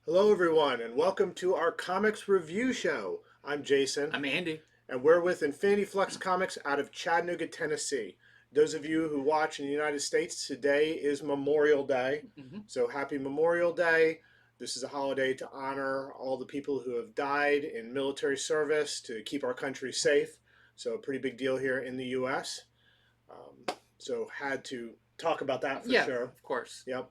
Hello, everyone, and welcome to our comics review show. I'm Jason, I'm Andy. and we're with Infinity Flux Comics out of Chattanooga, Tennessee. Those of you who watch in the United States, today is Memorial Day. Hmm. So, happy Memorial Day. This is a holiday to honor all the people who have died in military service to keep our country safe. So, a pretty big deal here in the U.S. So, had to talk about that for Yeah, sure. of course. Yep.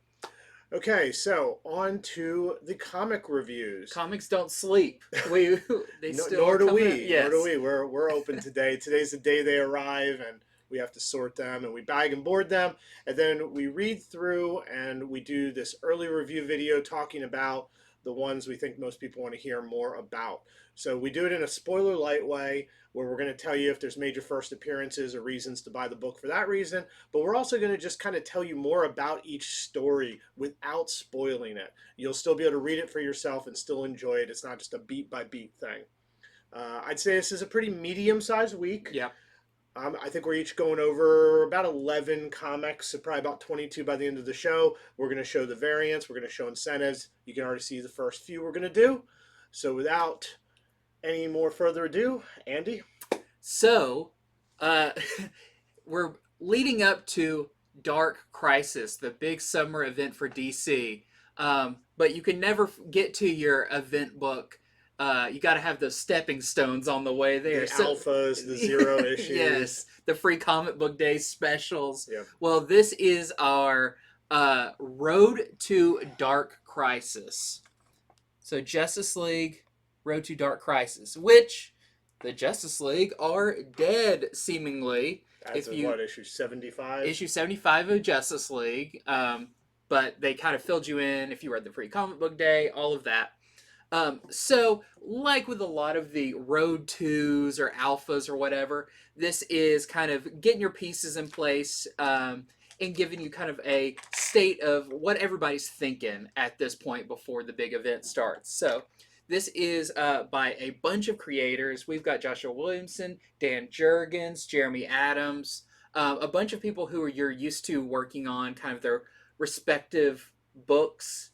Okay, so on to the comic reviews. Comics don't sleep. We they No, still are nor do coming out. we. Nor do Yes. we. We're open today. Today's the day they arrive, and we have to sort them, and we bag and board them, and then we read through, and we do this early review video talking about the ones we think most people want to hear more about. So we do it in a spoiler light way, where we're going to tell you if there's major first appearances or reasons to buy the book for that reason, but we're also going to just kind of tell you more about each story without spoiling it. You'll still be able to read it for yourself and still enjoy it. It's not just a beat by beat thing. I'd say this is a pretty medium sized week. Yep. I think we're each going over about 11 comics, so probably about 22 by the end of the show. We're going to show the variants, we're going to show incentives. You can already see the first few we're going to do. So without any more further ado, Andy? So, uh, we're leading up to Dark Crisis, the big summer event for DC. But you can never get to your event book. You got to have those stepping stones on the way there. The So, alphas, the zero issues. yes, the free comic book day specials. Yep. Well, this is our Road to Dark Crisis. So, Justice League, Road to Dark Crisis, which the Justice League are dead, seemingly. As If of you what, issue 75? issue 75 of Justice League, but they kind of filled you in if you read the free comic book day, all of that. So, like with a lot of the Road 2s or Alphas or whatever, this is kind of getting your pieces in place and giving you kind of a state of what everybody's thinking at this point before the big event starts. So, this is by a bunch of creators. We've got Joshua Williamson, Dan Jurgens, Jeremy Adams, a bunch of people who you're used to working on kind of their respective books.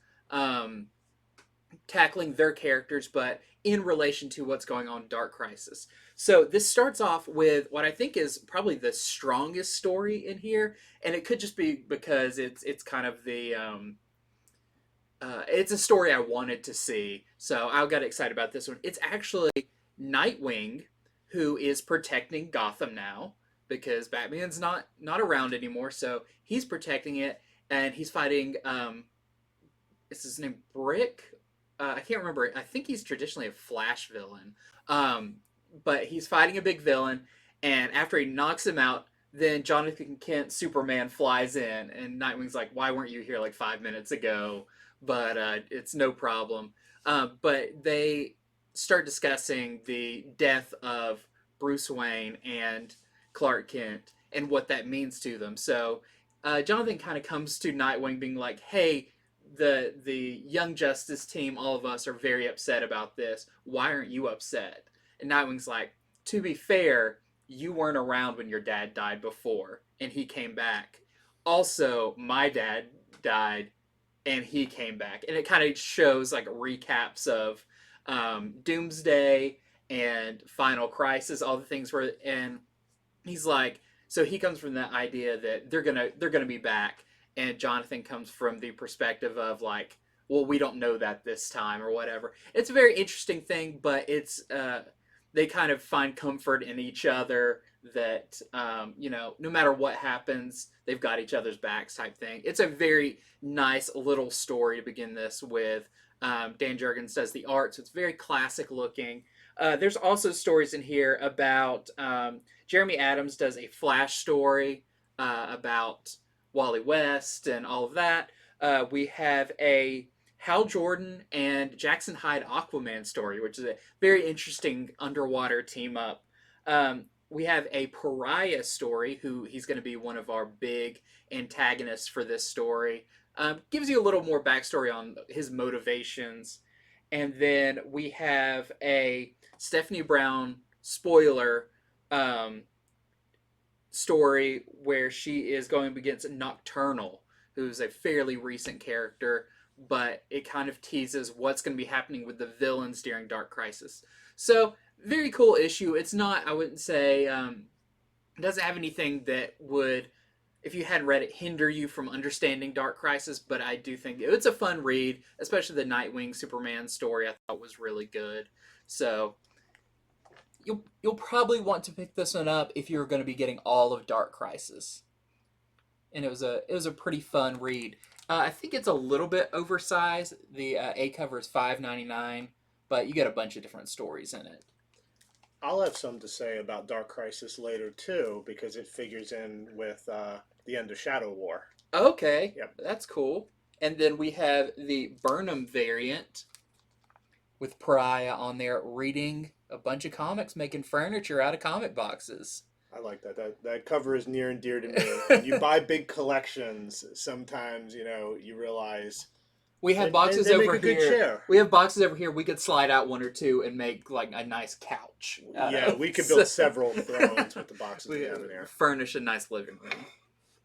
Tackling their characters, but in relation to what's going on in Dark Crisis. So this starts off with what I think is probably the strongest story in here, and it could just be because it's kind of the it's a story I wanted to see, so I got excited about this one. It's actually Nightwing who is protecting Gotham now because Batman's not around anymore, so he's protecting it, and he's fighting. Is his name Brick? I can't remember. I think he's traditionally a Flash villain. But he's fighting a big villain, and after he knocks him out, then Jonathan Kent Superman flies in, and Nightwing's like, "Why weren't you here like 5 minutes ago?" But it's no problem. But they start discussing the death of Bruce Wayne and Clark Kent and what that means to them. So Jonathan kind of comes to Nightwing, being like, "Hey, the Young Justice team, all of us are very upset about this. Why aren't you upset?" And Nightwing's like, "To be fair, you weren't around when your dad died before, and he came back. Also, my dad died, and he came back." And it kind of shows like recaps of Doomsday and Final Crisis, all the things where, and he's like, so he comes from the idea that they're gonna be back, and Jonathan comes from the perspective of like, well, we don't know that this time or whatever. It's a very interesting thing, but it's they kind of find comfort in each other that no matter what happens, they've got each other's backs type thing. It's a very nice little story to begin this with. Dan Jurgens does the art, so it's very classic looking. There's also stories in here about Jeremy Adams does a Flash story about Wally West and all of that. We have a Hal Jordan and Jackson Hyde Aquaman story, which is a very interesting underwater team up. We have a Pariah story, who he's going to be one of our big antagonists for this story. Gives you a little more backstory on his motivations. And then we have a Stephanie Brown spoiler story where she is going against Nocturnal, who's a fairly recent character. but it kind of teases what's going to be happening with the villains during Dark Crisis. So, very cool issue. It's not, I wouldn't say, it doesn't have anything that would, if you hadn't read it, hinder you from understanding Dark Crisis, but I do think it's a fun read, especially the Nightwing Superman story I thought was really good. So, you'll probably want to pick this one up if you're going to be getting all of Dark Crisis. And it was a pretty fun read. I think it's a little bit oversized. The A cover is $5.99, but you get a bunch of different stories in it. I'll have some to say about Dark Crisis later too, because it figures in with the end of Shadow War. Okay, Yep. that's cool. And then we have the Burnham variant with Pariah on there reading a bunch of comics, making furniture out of comic boxes. I like that. That cover is near and dear to me. When you buy big collections, sometimes you realize we have boxes they over make a good here. chair. We have boxes over here. We could slide out one or two and make like a nice couch. Yeah, we could build several thrones with the boxes we have in here. Furnish a nice living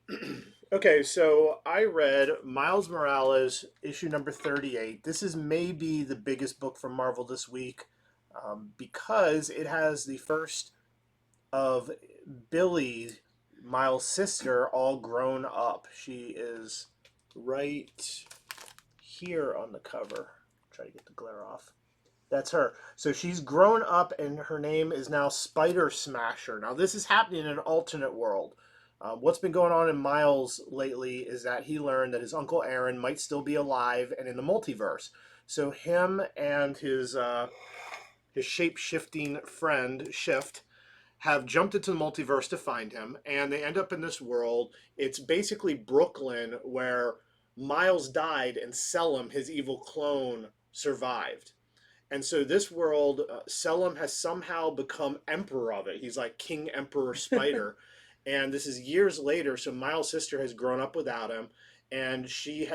room. Okay, so I read Miles Morales issue number 38. This is maybe the biggest book from Marvel this week because it has the first of Billy, Miles' sister, all grown up. She is right here on the cover. Try to get the glare off. That's her. So she's grown up and her name is now Spider Smasher. Now this is happening in an alternate world. What's been going on in Miles lately is that he learned that his Uncle Aaron might still be alive and in the multiverse. So him and his shape-shifting friend, Shift, have jumped into the multiverse to find him, and they end up in this world. It's basically Brooklyn, where Miles died and Selim, his evil clone, survived. And so this world, Selim has somehow become emperor of it. He's like King Emperor Spider. And this is years later, so Miles' sister has grown up without him, and she's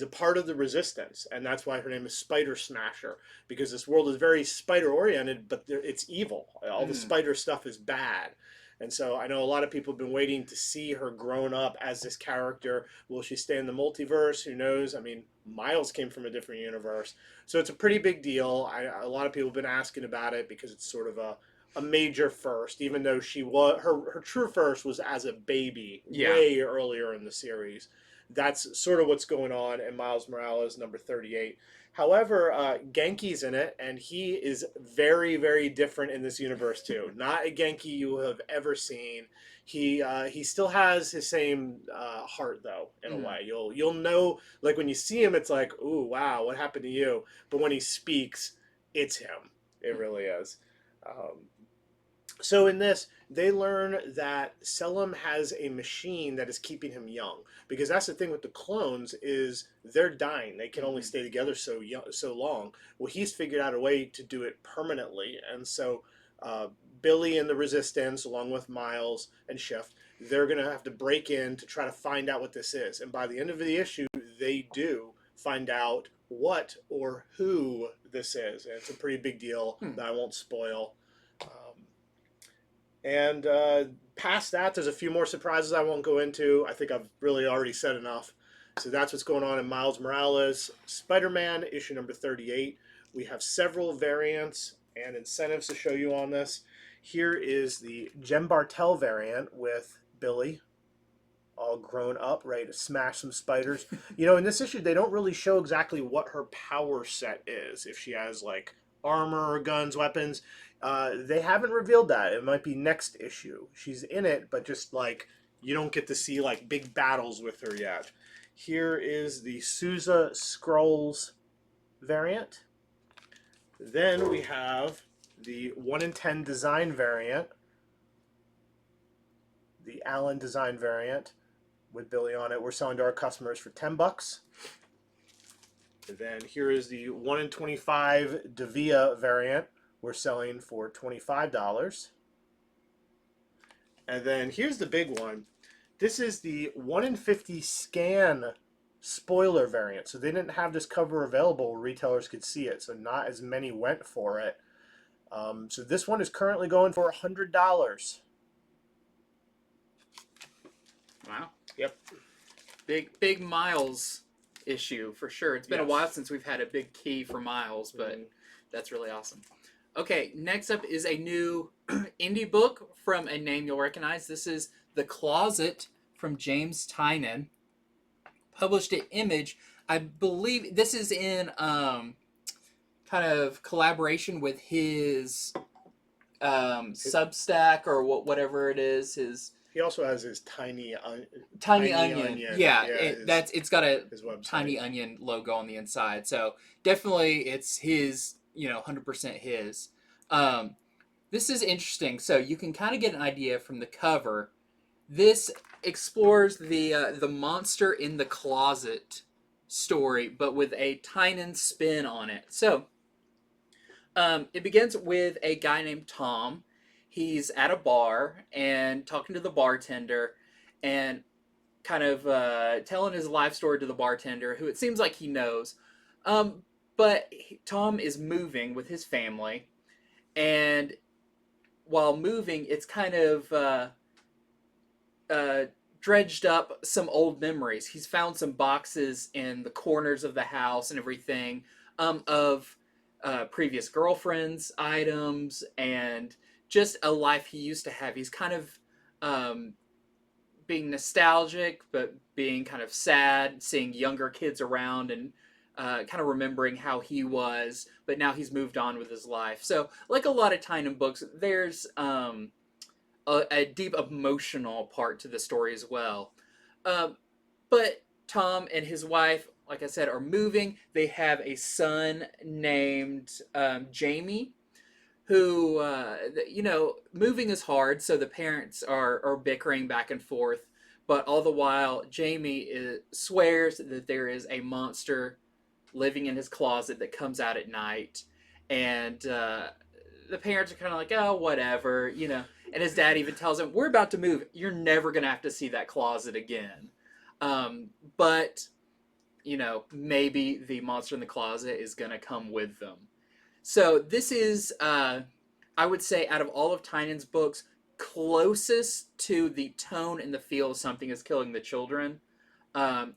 a part of the Resistance, and that's why her name is Spider Smasher, because this world is very spider-oriented, but it's evil. All the spider stuff is bad. And so I know a lot of people have been waiting to see her grown up as this character. Will she stay in the multiverse? Who knows? I mean, Miles came from a different universe. So it's a pretty big deal. A lot of people have been asking about it because it's sort of a major first, even though she was her true first was as a baby way earlier in the series. That's sort of what's going on in Miles Morales number 38. However, Genki's in it, and he is very, very different in this universe too. Not a Genki you have ever seen. He still has his same heart though, in a way. You'll know, like when you see him, it's like, ooh, wow, what happened to you? But when he speaks, it's him. It really is. So in this, they learn that Selim has a machine that is keeping him young, because that's the thing with the clones is they're dying. They can only stay together so long. Well, he's figured out a way to do it permanently, and so Billy and the Resistance, along with Miles and Shift, they're going to have to break in to try to find out what this is. And by the end of the issue, they do find out what or who this is. And it's a pretty big deal that I won't spoil. And past that, there's a few more surprises I won't go into. I think I've really already said enough. So that's what's going on in Miles Morales. Spider-Man, issue number 38. We have several variants and incentives to show you on this. Here is the Jem Bartel variant with Billy, all grown up, ready to smash some spiders. In this issue, they don't really show exactly what her power set is. If she has, like, armor, guns, weapons. They haven't revealed that. It might be next issue. She's in it, but just like you don't get to see like big battles with her yet. Here is the Sousa Scrolls variant. Then we have the 1 in 10 design variant, the Allen design variant with Billy on it. We're selling to our customers for $10. And then here is the 1 in 25 Davia variant. We're selling for $25. And then here's the big one. This is the 1 in 50 scan spoiler variant. So they didn't have this cover available where retailers could see it. So not as many went for it. So this one is currently going for $100. Wow. Yep. Big Miles issue for sure. It's been a while since we've had a big key for Miles, but that's really awesome. Okay, next up is a new indie book from a name you'll recognize. This is The Closet from James Tynion, published at Image. I believe this is in kind of collaboration with his Substack or whatever it is. He also has his Tiny Onion. Yeah, it's got a his website. Tiny Onion logo on the inside. So definitely it's his, 100% his. This is interesting. So you can kind of get an idea from the cover. This explores the monster in the closet story, but with a Tynion spin on it. So it begins with a guy named Tom. He's at a bar and talking to the bartender and kind of telling his life story to the bartender, who it seems like he knows. But Tom is moving with his family, and while moving, it's kind of dredged up some old memories. He's found some boxes in the corners of the house and everything of previous girlfriends' items and just a life he used to have. He's kind of being nostalgic, but being kind of sad, seeing younger kids around and kind of remembering how he was, but now he's moved on with his life. So, like a lot of Tynion books, there's a deep emotional part to the story as well. But Tom and his wife, like I said, are moving. They have a son named Jamie, who, moving is hard, so the parents are bickering back and forth. But all the while, Jamie swears that there is a monster living in his closet that comes out at night. And the parents are kind of like, oh, whatever, And his dad even tells him, we're about to move. You're never going to have to see that closet again. But, maybe the monster in the closet is going to come with them. So this is, I would say, out of all of Tynion's books, closest to the tone and the feel of Something is Killing the Children.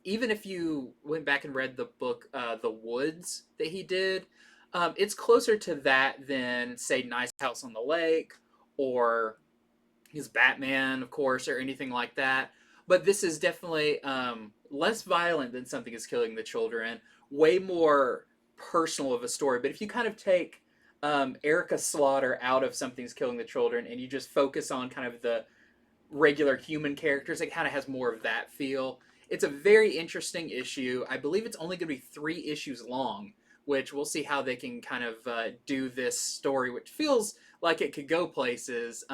Even if you went back and read the book The Woods that he did, it's closer to that than, say, Nice House on the Lake or his Batman, of course, or anything like that. But this is definitely less violent than Something is Killing the Children, way more personal of a story. But if you kind of take Erica Slaughter out of Something's Killing the Children and you just focus on kind of the regular human characters, it kind of has more of that feel. It's a very interesting issue. I believe it's only going to be 3 issues long, which we'll see how they can kind of do this story, which feels like it could go places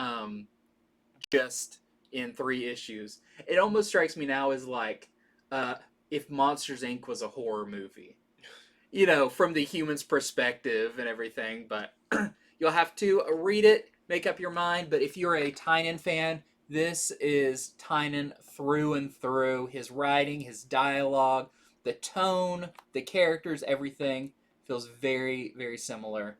just in 3 issues. It almost strikes me now as like if Monsters, Inc. was a horror movie. From the human's perspective and everything, but you'll have to read it, make up your mind. But if you're a Tynion fan, this is Tynion through and through. His writing, his dialogue, the tone, the characters, everything feels very, very similar.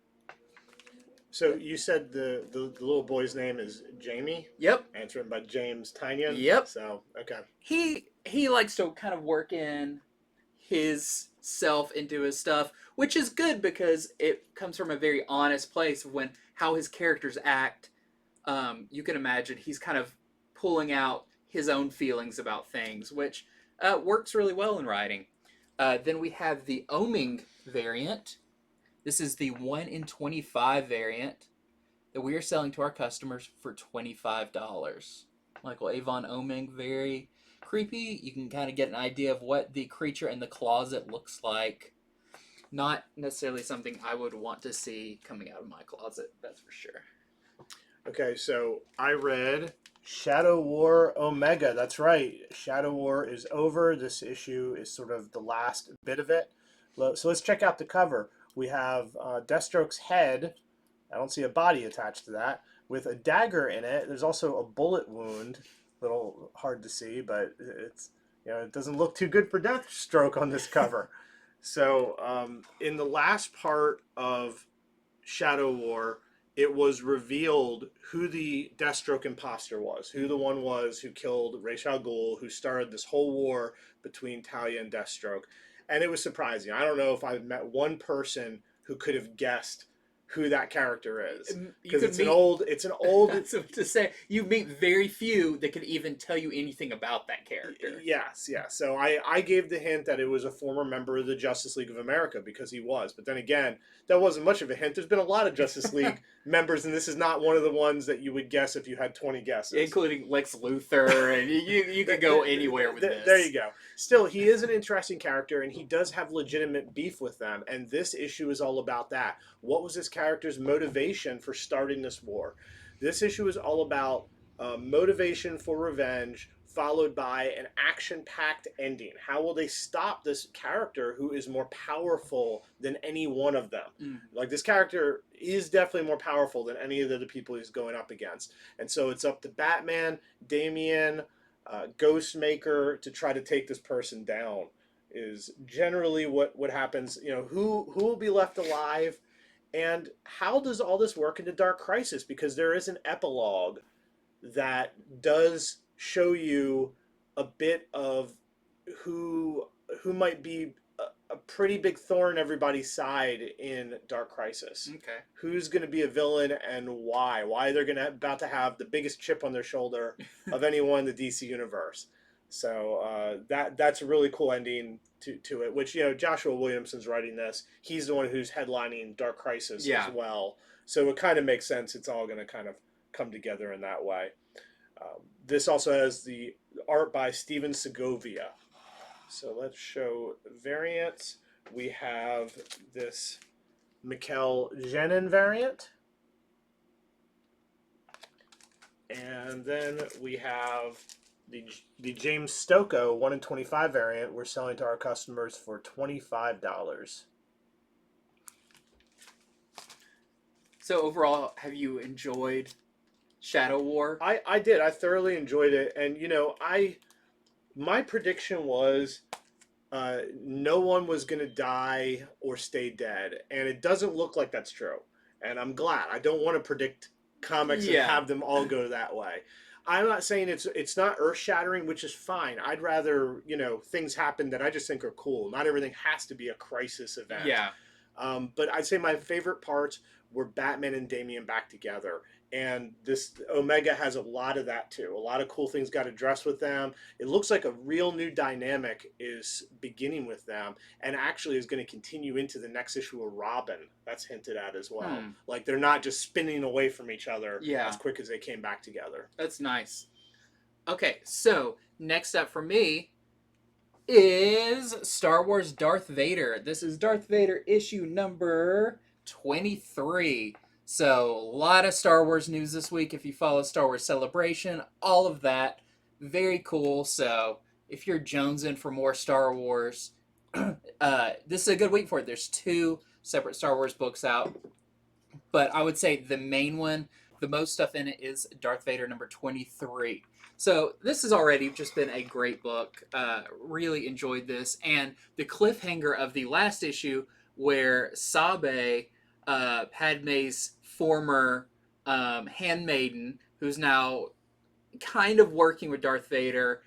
So you said the little boy's name is Jamie? Yep. And it's written by James Tynion? Yep. So, okay. He likes to kind of work in his self into his stuff, which is good because it comes from a very honest place of how his characters act. You can imagine he's kind of pulling out his own feelings about things, which works really well in writing. Then we have the Oming variant. This is the 1 in 25 variant that we are selling to our customers for $25. Michael Avon Oming, very creepy. You can kind of get an idea of what the creature in the closet looks like. Not necessarily something I would want to see coming out of my closet, that's for sure. Okay, so I read Shadow War Omega. That's right. Shadow War is over. This issue is sort of the last bit of it. So let's check out the cover. We have Deathstroke's head. I don't see a body attached to that. With a dagger in it. There's also a bullet wound. A little hard to see, but it's it doesn't look too good for Deathstroke on this cover. So in the last part of Shadow War, it was revealed who the Deathstroke imposter was, who the one was who killed Ra's al Ghul, who started this whole war between Talia and Deathstroke. and it was surprising. I don't know if I've met one person who could have guessed who that character is, You because could it's an meet. old, That's what to say. You meet very few that could even tell you anything about that character. Yes, yes. So I gave the hint that it was a former member of the Justice League of America, because he was. But then again, that wasn't much of a hint. There's been a lot of Justice League members, and this is not one of the ones that you would guess if you had 20 guesses. Including Lex Luthor, and you could go anywhere with this. There you go. Still, he is an interesting character, and he does have legitimate beef with them, and this issue is all about that. What was this character's motivation for starting this war? This issue is all about motivation for revenge, followed by an action-packed ending. How will they stop this character who is more powerful than any one of them? Like, this character is definitely more powerful than any of the people he's going up against. And so it's up to Batman, Damian, Ghostmaker to try to take this person down, is generally what happens. You know, who will be left alive, and how does all this work into Dark Crisis? Because there is an epilogue that does show you a bit of who might be a pretty big thorn in everybody's side in Dark Crisis. Okay. Who's going to be a villain and why? Why they're about to have the biggest chip on their shoulder of anyone in the DC universe. So that's a really cool ending to it, which, you know, Joshua Williamson's writing this. He's the one who's headlining Dark Crisis as well. So it kind of makes sense. It's all going to kind of come together in that way. This also has the art by Steven Segovia. So let's show variants. We have this Mikel Janin variant. And then we have the James Stocco 1 in 25 variant we're selling to our customers for $25. So overall, have you enjoyed Shadow War? I did. I thoroughly enjoyed it. And, you know, my prediction was no one was going to die or stay dead. And it doesn't look like that's true. And I'm glad. I don't want to predict comics and have them all go that way. I'm not saying it's not earth-shattering, which is fine. I'd rather, you know, things happen that I just think are cool. Not everything has to be a crisis event. Yeah. But I'd say my favorite parts were Batman and Damian back together. And this Omega has a lot of that too. A lot of cool things got addressed with them. It looks like a real new dynamic is beginning with them, and actually is going to continue into the next issue of Robin. That's hinted at as well. Like, they're not just spinning away from each other as quick as they came back together. That's nice. Okay, so next up for me is Star Wars Darth Vader. This is Darth Vader issue number 23. So, a lot of Star Wars news this week if you follow Star Wars Celebration, all of that. Very cool. So, if you're jonesing for more Star Wars, this is a good week for it. There's 2 separate Star Wars books out. But I would say the main one, the most stuff in it, is Darth Vader number 23. So, this has already just been a great book. Really enjoyed this. And the cliffhanger of the last issue where Sabe, Padme's former handmaiden, who's now kind of working with Darth Vader,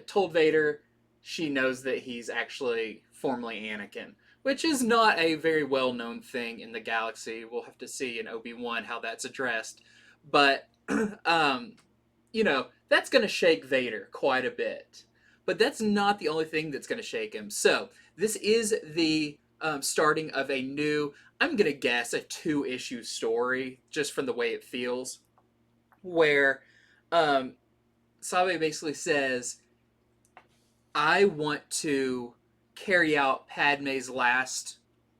told Vader she knows that he's actually formerly Anakin, which is not a very well-known thing in the galaxy. We'll have to see in Obi-Wan how that's addressed. But, you know, that's going to shake Vader quite a bit. But that's not the only thing that's going to shake him. So, this is the starting of a new, I'm going to guess, a 2-issue story, just from the way it feels, where Sabe basically says, I want to carry out Padme's last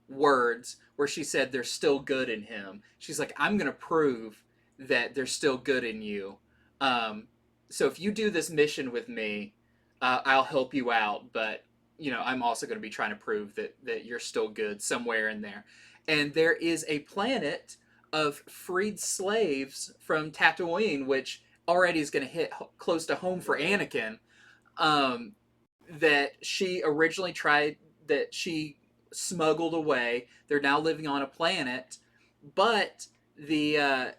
words, where she said there's still good in him. She's like, I'm going to prove that there's still good in you. So if you do this mission with me, I'll help you out, but you know, I'm also going to be trying to prove that you're still good somewhere in there. And there is a planet of freed slaves from Tatooine, which already is going to hit close to home for Anakin, that she originally that she smuggled away. They're now living on a planet, but the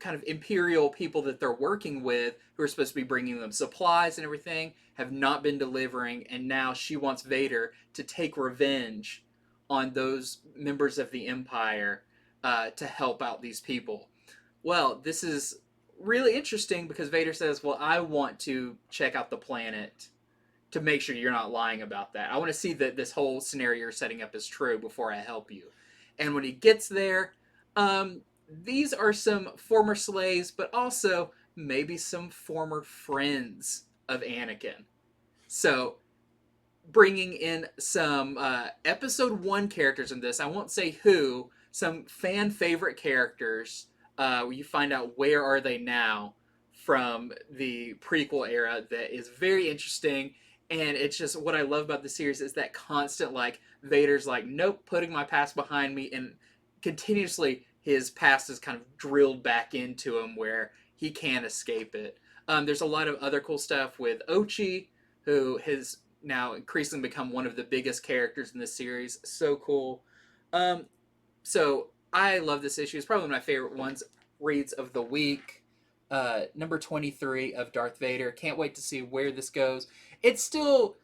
kind of imperial people that they're working with, who are supposed to be bringing them supplies and everything, have not been delivering, and now she wants Vader to take revenge on those members of the Empire to help out these people. Well, this is really interesting because Vader says, well, I want to check out the planet to make sure you're not lying about that. I want to see that this whole scenario you're setting up is true before I help you. And when he gets there, these are some former slaves, but also maybe some former friends of Anakin. So, bringing in some episode 1 characters in this, I won't say who, some fan favorite characters. You find out where are they now from the prequel era. That is very interesting. And it's just what I love about the series is that constant, like, Vader's like, nope, putting my past behind me, and continuously his past is kind of drilled back into him where he can't escape it. There's a lot of other cool stuff with Ochi, who has now increasingly become one of the biggest characters in this series. So cool. So I love this issue. It's probably one of my favorite ones. Reads of the week. Number 23 of Darth Vader. Can't wait to see where this goes. It's still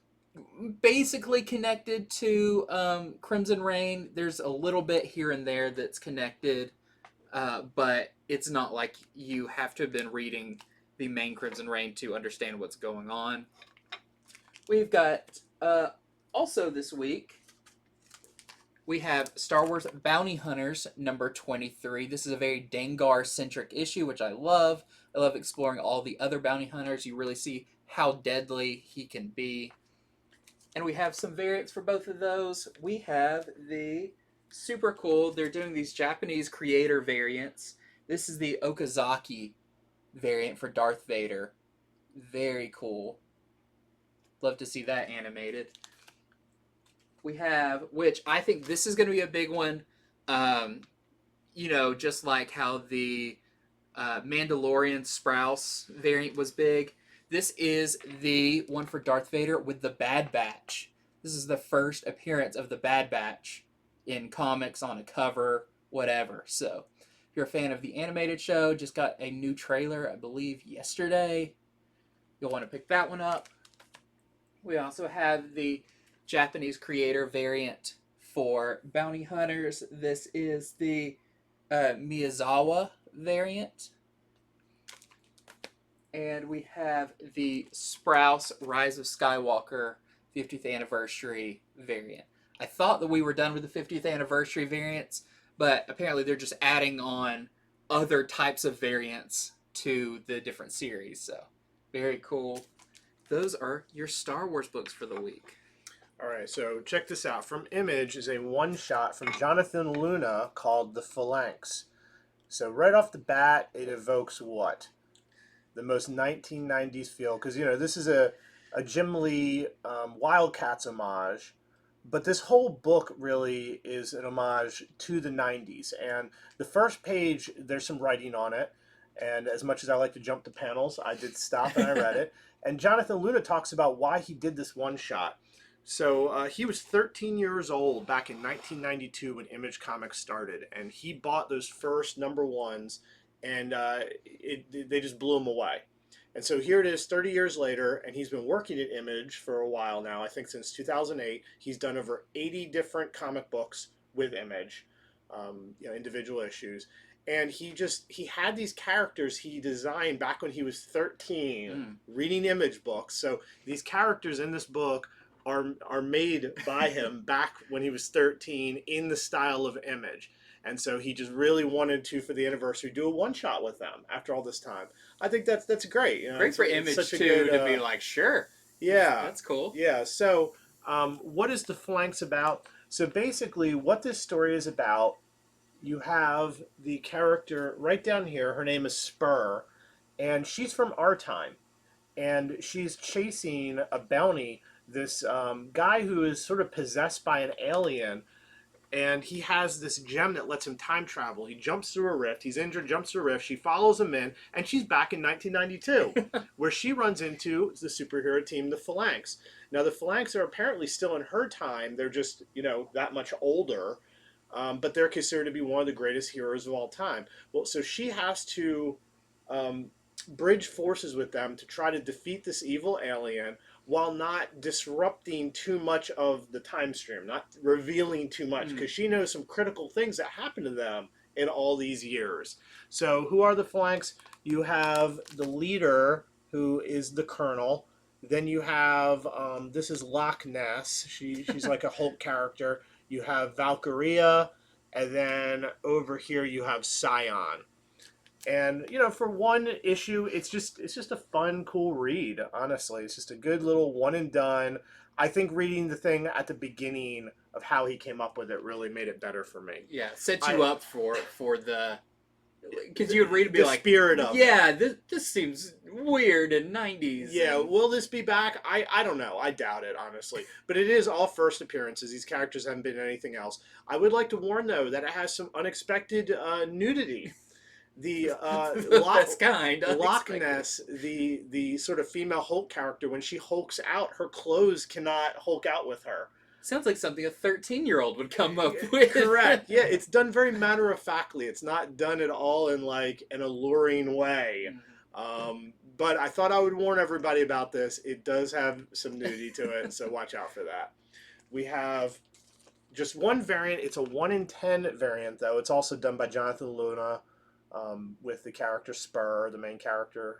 basically connected to Crimson Reign. There's a little bit here and there that's connected, but it's not like you have to have been reading the main Crimson Reign to understand what's going on. We've got, also this week, we have Star Wars Bounty Hunters number 23. This is a very Dengar-centric issue, which I love. I love exploring all the other bounty hunters. You really see how deadly he can be. And we have some variants for both of those. We have the super cool, they're doing these Japanese creator variants. This is the Okazaki variant for Darth Vader. Very cool. Love to see that animated. We have, which I think this is going to be a big one. Just like how the Mandalorian Sprouse variant was big. This is the one for Darth Vader with the Bad Batch. This is the first appearance of the Bad Batch in comics, on a cover, whatever. So, if you're a fan of the animated show, just got a new trailer, I believe, yesterday. You'll want to pick that one up. We also have the Japanese creator variant for Bounty Hunters. This is the Miyazawa variant. And we have the Sprouse Rise of Skywalker 50th anniversary variant. I thought that we were done with the 50th anniversary variants, but apparently they're just adding on other types of variants to the different series. So, very cool. Those are your Star Wars books for the week. All right, so check this out. From Image is a one-shot from Jonathan Luna called The Phalanx. So right off the bat, it evokes what? The most 1990s feel. Because, this is a Jim Lee Wildcats homage. But this whole book really is an homage to the 90s. And the first page, there's some writing on it. And as much as I like to jump to panels, I did stop and I read it. And Jonathan Luna talks about why he did this one-shot. So he was 13 years old back in 1992 when Image Comics started, and he bought those first number ones, and they just blew him away. And so here it is 30 years later, and he's been working at Image for a while now. I think since 2008, he's done over 80 different comic books with Image, individual issues. And he had these characters he designed back when he was 13, reading Image books. So these characters in this book are made by him back when he was 13 in the style of Image. And so he just really wanted to, for the anniversary, do a one-shot with them after all this time. I think that's great. Great for Image, too, to be like, sure. Yeah. That's cool. Yeah. So what is The Phalanx about? So basically what this story is about, you have the character right down here. Her name is Spur, and she's from our time. And she's chasing a bounty, this guy who is sort of possessed by an alien, and he has this gem that lets him time travel. He jumps through a rift. He's injured, jumps through a rift. She follows him in, and she's back in 1992, where she runs into the superhero team, the Phalanx. Now, the Phalanx are apparently still in her time. They're just, that much older. but they're considered to be one of the greatest heroes of all time. Well, so she has to um, bridge forces with them to try to defeat this evil alien while not disrupting too much of the time stream, not revealing too much, Mm. because she knows some critical things that happened to them in all these years. So, who are the Phalanx? You have the leader, who is the Colonel. Then you have this is Loch Ness. She's like a Hulk character. You have Valkyria, and then over here you have Scion. And for one issue, it's just a fun, cool read. Honestly, it's just a good little one and done. I think reading the thing at the beginning of how he came up with it really made it better for me. Yeah, set you I up for the because you would read and be the like, spirit of it. yeah, this seems weird in '90s. Yeah, And will this be back? I don't know. I doubt it, honestly. But it is all first appearances. These characters haven't been anything else. I would like to warn, though, that it has some unexpected nudity. The the best kind. Loch Unexpected. Ness, the sort of female Hulk character, when she hulks out, her clothes cannot hulk out with her. Sounds like something a 13-year-old would come up with. Correct. Yeah, it's done very matter of factly. It's not done at all in like an alluring way. But I thought I would warn everybody about this. It does have some nudity to it, so watch out for that. We have just one variant. It's a 1 in 10 variant, though. It's also done by Jonathan Luna with the character Spur, the main character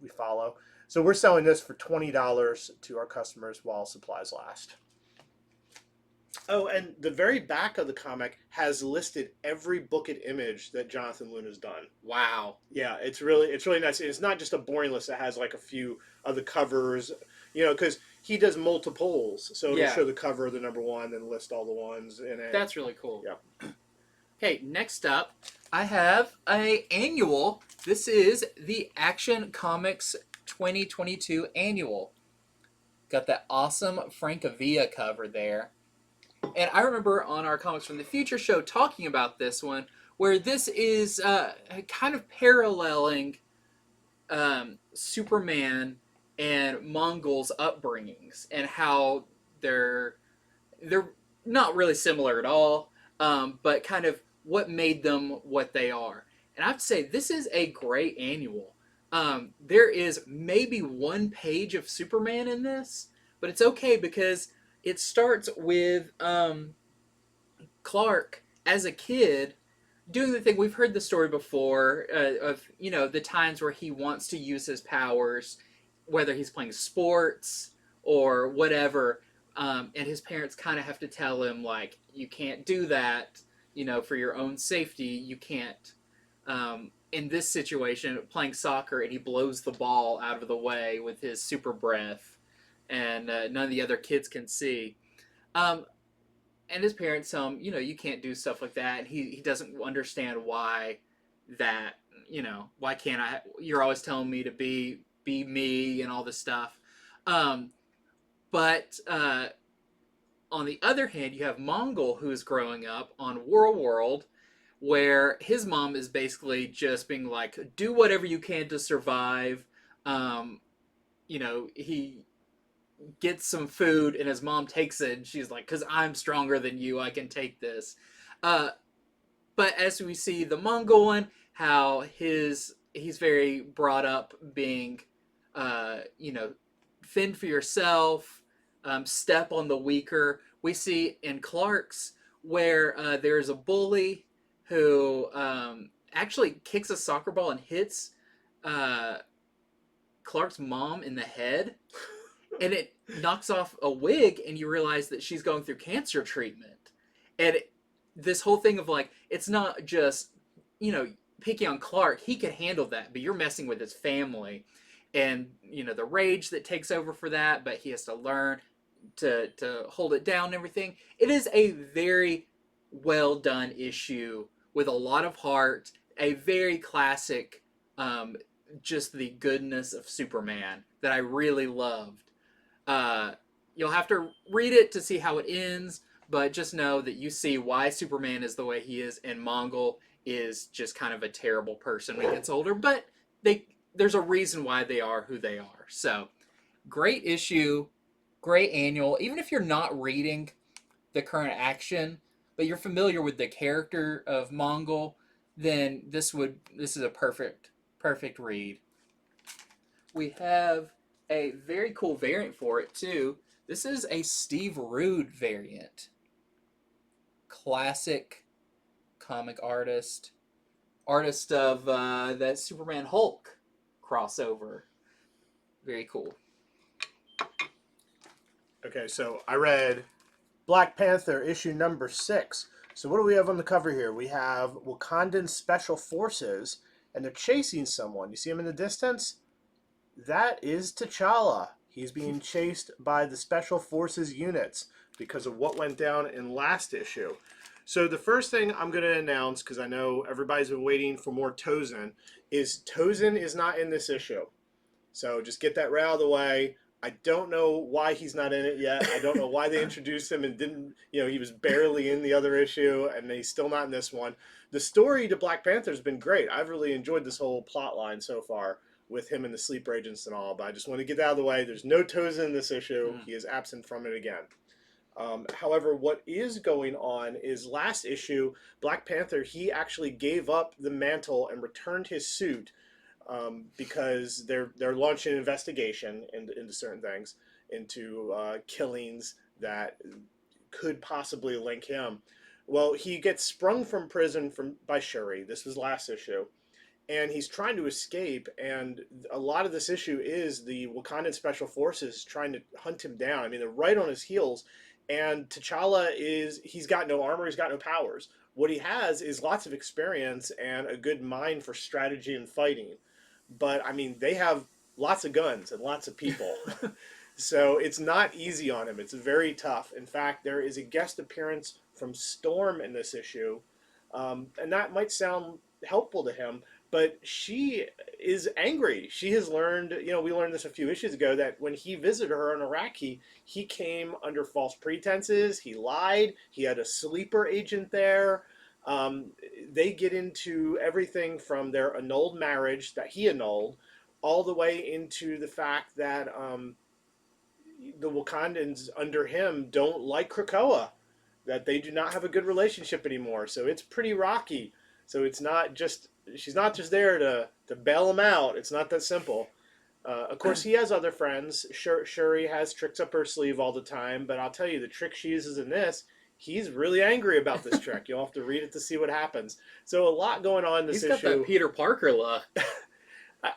we follow. So we're selling this for $20 to our customers while supplies last. Oh, and the very back of the comic has listed every booklet image that Jonathan Luna's done. Wow. Yeah, it's really nice. It's not just a boring list that has like a few of the covers, because he does multiples, so it'll show the cover of the number one, then list all the ones in it. That's really cool. Yeah. Okay, next up, I have a annual. This is the Action Comics 2022 annual. Got that awesome Francavilla cover there. And I remember on our Comics from the Future show talking about this one, where this is kind of paralleling Superman and Mongol's upbringings and how they're not really similar at all, but kind of what made them what they are. And I have to say, this is a great annual. There is maybe one page of Superman in this, but it's okay because it starts with Clark as a kid doing the thing. We've heard the story before of the times where he wants to use his powers, whether he's playing sports or whatever, and his parents kind of have to tell him like, you can't do that, for your own safety. You can't. In this situation, playing soccer, and he blows the ball out of the way with his super breath, and none of the other kids can see. And his parents tell him, you can't do stuff like that. And he doesn't understand why that, why can't I? You're always telling me to be me and all this stuff. But on the other hand, you have Mongol, who's growing up on World, where his mom is basically just being like, do whatever you can to survive. He gets some food and his mom takes it and she's like, because I'm stronger than you, I can take this. But as we see the Mongol one, how he's very brought up being, fend for yourself, step on the weaker. We see in Clark's where there's a bully who actually kicks a soccer ball and hits Clark's mom in the head. And it knocks off a wig, and you realize that she's going through cancer treatment. And this whole thing of like, it's not just, picking on Clark. He could handle that, but you're messing with his family. And, the rage that takes over for that, but he has to learn to hold it down and everything. It is a very well done issue with a lot of heart, a very classic, just the goodness of Superman that I really loved. You'll have to read it to see how it ends, but just know that you see why Superman is the way he is, and Mongol is just kind of a terrible person when he gets older, but there's a reason why they are who they are. So, great issue, great annual. Even if you're not reading the current action, but you're familiar with the character of Mongol, then this is a perfect read. We have a very cool variant for it too. This is a Steve Rude variant. Classic comic artist of that Superman Hulk crossover. Very cool. Okay, so I read Black Panther issue number 6. So what do we have on the cover here? We have Wakandan Special Forces, and they're chasing someone. You see him in the distance? That is T'Challa. He's being chased by the Special Forces units because of what went down in last issue. So the first thing I'm going to announce, because I know everybody's been waiting for more Tozen, is Tozen is not in this issue. So just get that right out of the way. I don't know why he's not in it yet. I don't know why they introduced him and didn't, he was barely in the other issue and he's still not in this one. The story to Black Panther has been great. I've really enjoyed this whole plot line so far with him and the sleeper agents and all, but I just want to get that out of the way. There's no Tozen in this issue. He is absent from it again. However, what is going on is last issue, Black Panther, he actually gave up the mantle and returned his suit because they're launching an investigation into certain things, into killings that could possibly link him. Well, he gets sprung from prison by Shuri. This was last issue. And he's trying to escape, and a lot of this issue is the Wakandan Special Forces trying to hunt him down. I mean, they're right on his heels, and T'Challa he's got no armor, he's got no powers. What he has is lots of experience and a good mind for strategy and fighting. But, I mean, they have lots of guns and lots of people. So it's not easy on him. It's very tough. In fact, there is a guest appearance from Storm in this issue, and that might sound helpful to him, but she is angry. She has learned, we learned this a few issues ago, that when he visited her in Iraq, he came under false pretenses. He lied. He had a sleeper agent there. They get into everything from their annulled marriage that he annulled all the way into the fact that the Wakandans under him don't like Krakoa, that they do not have a good relationship anymore. So it's pretty rocky. So it's not just, she's not just there to bail him out. It's not that simple. Of course, he has other friends. Shuri has tricks up her sleeve all the time, but I'll tell you, the trick she uses in this, he's really angry about this trick. You'll have to read it to see what happens. So a lot going on in this issue. He's got that Peter Parker look.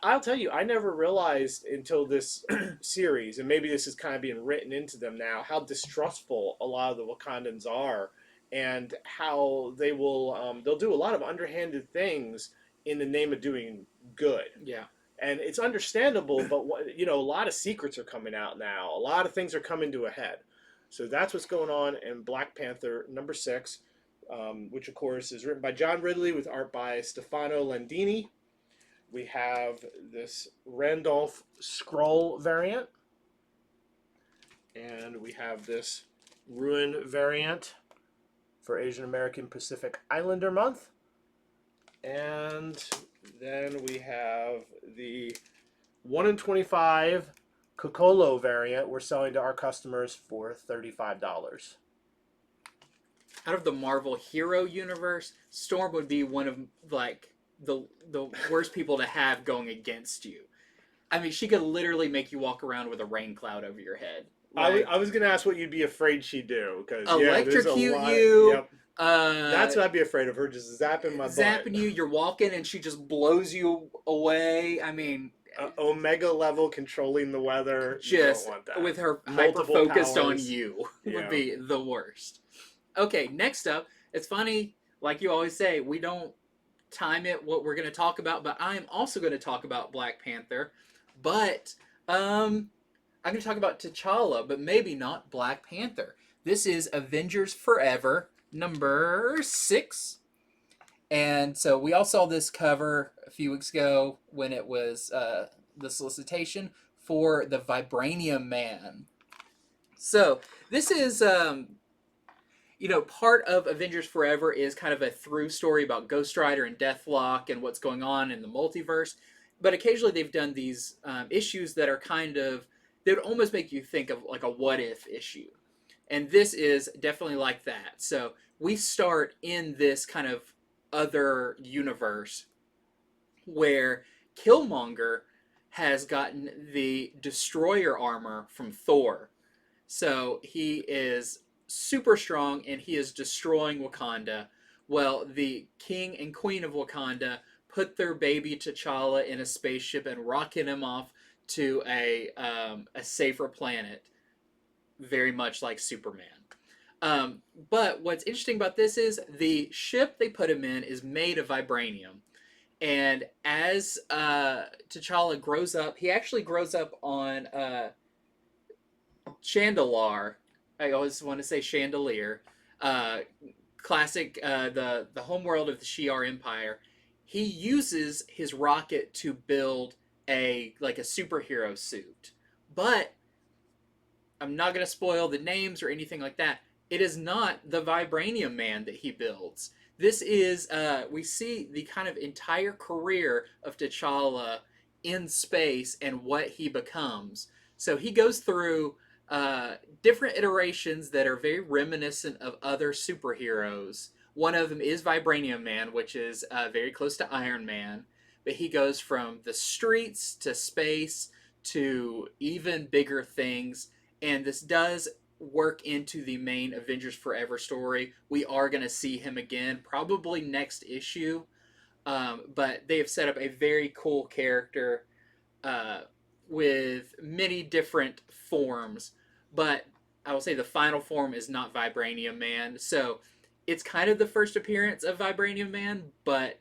I'll tell you, I never realized until this series, and maybe this is kind of being written into them now, how distrustful a lot of the Wakandans are, and how they will they'll do a lot of underhanded things in the name of doing good. Yeah. And it's understandable, but a lot of secrets are coming out now. A lot of things are coming to a head. So that's what's going on in Black Panther number 6, which of course is written by John Ridley with art by Stefano Landini. We have this Randolph Scroll variant. And we have this Ruin variant for Asian American Pacific Islander Month. And then we have the 1 in 25 Kokolo variant we're selling to our customers for $35. Out of the Marvel hero universe, Storm would be one of the worst people to have going against you. I mean, she could literally make you walk around with a rain cloud over your head. I was going to ask what you'd be afraid she'd do. Electrocute you. Yep. That's what I'd be afraid of, her just zapping my butt. Zapping you, you're walking and she just blows you away. I mean... Omega level controlling the weather. Just you don't want that. With her Multiple hyper-focused powers. on you would be the worst. Okay, next up, it's funny, like you always say, we don't time it what we're going to talk about, but I am also going to talk about Black Panther. But I'm going to talk about T'Challa, but maybe not Black Panther. This is Avengers Forever, number 6. And so we all saw this cover a few weeks ago when it was the solicitation for the Vibranium Man. So this is, part of Avengers Forever is kind of a through story about Ghost Rider and Deathlock and what's going on in the multiverse. But occasionally they've done these issues that are kind of, they would almost make you think of like a what if issue. And this is definitely like that. So we start in this kind of other universe where Killmonger has gotten the destroyer armor from Thor. So he is super strong and he is destroying Wakanda. Well, the king and queen of Wakanda put their baby T'Challa in a spaceship and rocket him off to a safer planet, very much like Superman. But what's interesting about this is the ship they put him in is made of vibranium. And as T'Challa grows up, he actually grows up on Chandelar. I always want to say Chandelier. Uh, Classic, the homeworld of the Shi'ar Empire. He uses his rocket to build a superhero suit, but I'm not going to spoil the names or anything like that. It is not the Vibranium Man that he builds. This is, we see the kind of entire career of T'Challa in space and what he becomes. So he goes through different iterations that are very reminiscent of other superheroes. One of them is Vibranium Man, which is very close to Iron Man. But he goes from the streets to space to even bigger things. And this does work into the main Avengers Forever story. We are going to see him again, probably next issue. But they have set up a very cool character with many different forms. But I will say the final form is not Vibranium Man. So it's kind of the first appearance of Vibranium Man, but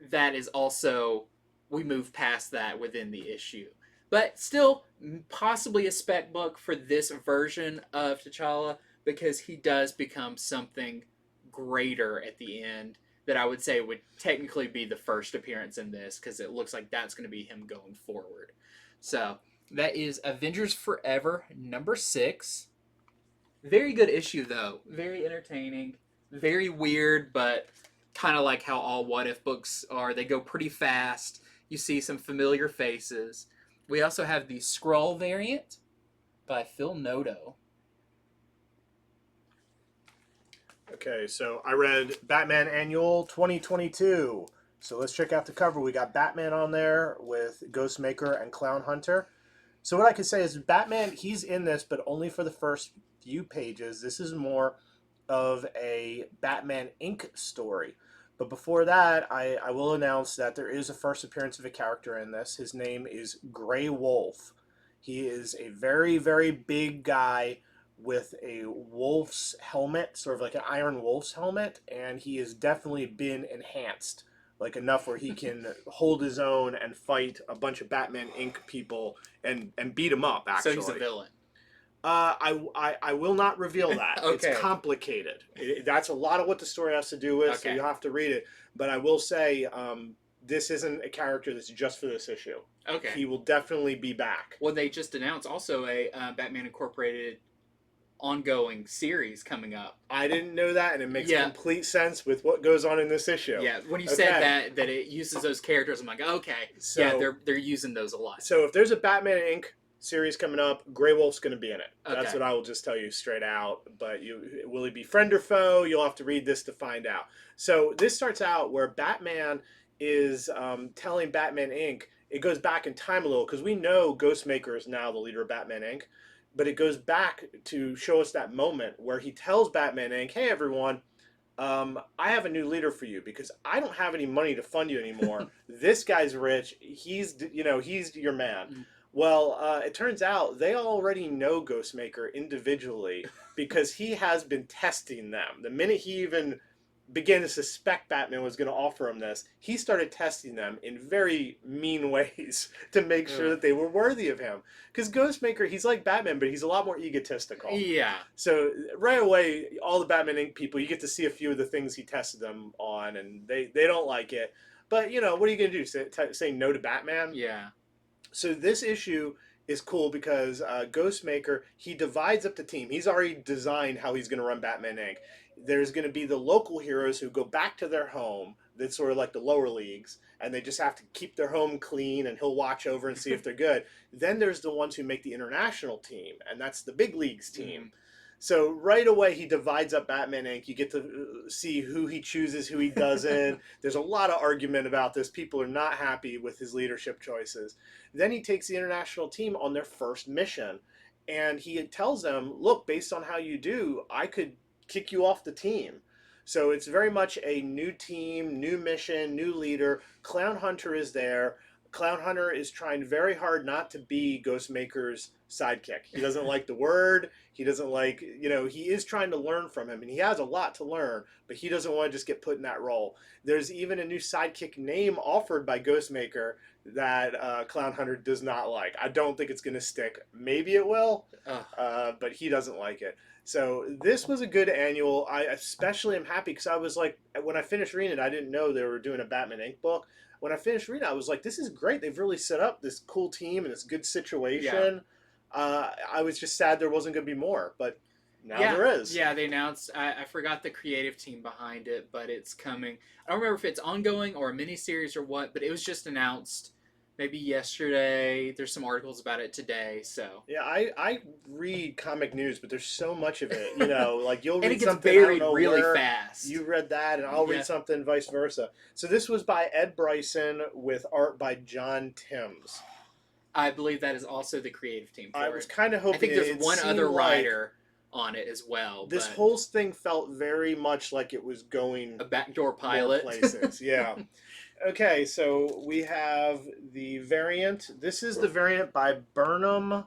that is also, we move past that within the issue. But still, possibly a spec book for this version of T'Challa, because he does become something greater at the end that I would say would technically be the first appearance in this, because it looks like that's going to be him going forward. So that is Avengers Forever number 6. Very good issue, though. Very entertaining. Very weird, but kind of like how all What If books are. They go pretty fast. You see some familiar faces. We also have the Skrull variant by Phil Noto. Okay, so I read Batman Annual 2022. So let's check out the cover. We got Batman on there with Ghostmaker and Clown Hunter. So what I can say is Batman, he's in this, but only for the first few pages. This is more of a Batman Inc. story. But before that, I will announce that there is a first appearance of a character in this. His name is Grey Wolf. He is a very, very big guy with a wolf's helmet, sort of like an Iron Wolf's helmet, and he has definitely been enhanced, like enough where he can hold his own and fight a bunch of Batman Inc. people and beat them up, actually. So he's a villain. I will not reveal that. Okay. It's complicated. That's a lot of what the story has to do with, so Okay. you have to read it. But I will say, this isn't a character that's just for this issue. Okay. He will definitely be back. Well, they just announced also a Batman Incorporated ongoing series coming up. I didn't know that, and it makes complete sense with what goes on in this issue. Yeah, when you said that it uses those characters, I'm like, okay, so, yeah, they're using those a lot. So if there's a Batman Inc. series coming up, Grey Wolf's going to be in it. Okay. That's what I will just tell you straight out. But will he be friend or foe? You'll have to read this to find out. So this starts out where Batman is telling Batman Inc. It goes back in time a little, because we know Ghostmaker is now the leader of Batman Inc., but it goes back to show us that moment where he tells Batman Inc., hey, everyone, I have a new leader for you because I don't have any money to fund you anymore. This guy's rich. He's your man. Mm-hmm. Well, it turns out they already know Ghostmaker individually because he has been testing them. The minute he even began to suspect Batman was going to offer him this, he started testing them in very mean ways to make sure that they were worthy of him. Because Ghostmaker, he's like Batman, but he's a lot more egotistical. Yeah. So right away, all the Batman Inc. people, you get to see a few of the things he tested them on, and they don't like it. But, what are you going to do? Say no to Batman? Yeah. So this issue is cool because Ghostmaker, he divides up the team. He's already designed how he's going to run Batman Inc. There's going to be the local heroes who go back to their home. That's sort of like the lower leagues, and they just have to keep their home clean, and he'll watch over and see if they're good. Then there's the ones who make the international team, and that's the big leagues team. So right away he divides up Batman Inc. You get to see who he chooses, who he doesn't. There's a lot of argument about this. People are not happy with his leadership choices. Then he takes the international team on their first mission, and he tells them, "Look, based on how you do, I could kick you off the team." So it's very much a new team, new mission, new leader. Clown Hunter is there. Clown Hunter is trying very hard not to be Ghostmaker's sidekick. He doesn't like the word. He doesn't like, he is trying to learn from him, and he has a lot to learn, but he doesn't want to just get put in that role. There's even a new sidekick name offered by Ghostmaker that Clown Hunter does not like. I don't think it's going to stick. Maybe it will, but he doesn't like it. So this was a good annual. I especially am happy because I was like, when I finished reading it, I didn't know they were doing a Batman Inc. book. When I finished reading it, I was like, this is great. They've really set up this cool team and this good situation. I was just sad there wasn't going to be more, but now there is. Yeah, they announced, I forgot the creative team behind it, but it's coming. I don't remember if it's ongoing or a miniseries or what, but it was just announced maybe yesterday. There's some articles about it today, so. Yeah, I read comic news, but there's so much of it, like you'll And read it gets something buried really fast. You read that, and I'll read something, vice versa. So this was by Ed Bryson with art by John Timms. I believe that is also the creative team for I was kind of hoping. I think there's one other writer on it as well. This whole thing felt very much like it was going a backdoor pilot places. Yeah. Okay, so we have the variant. This is the variant by Burnham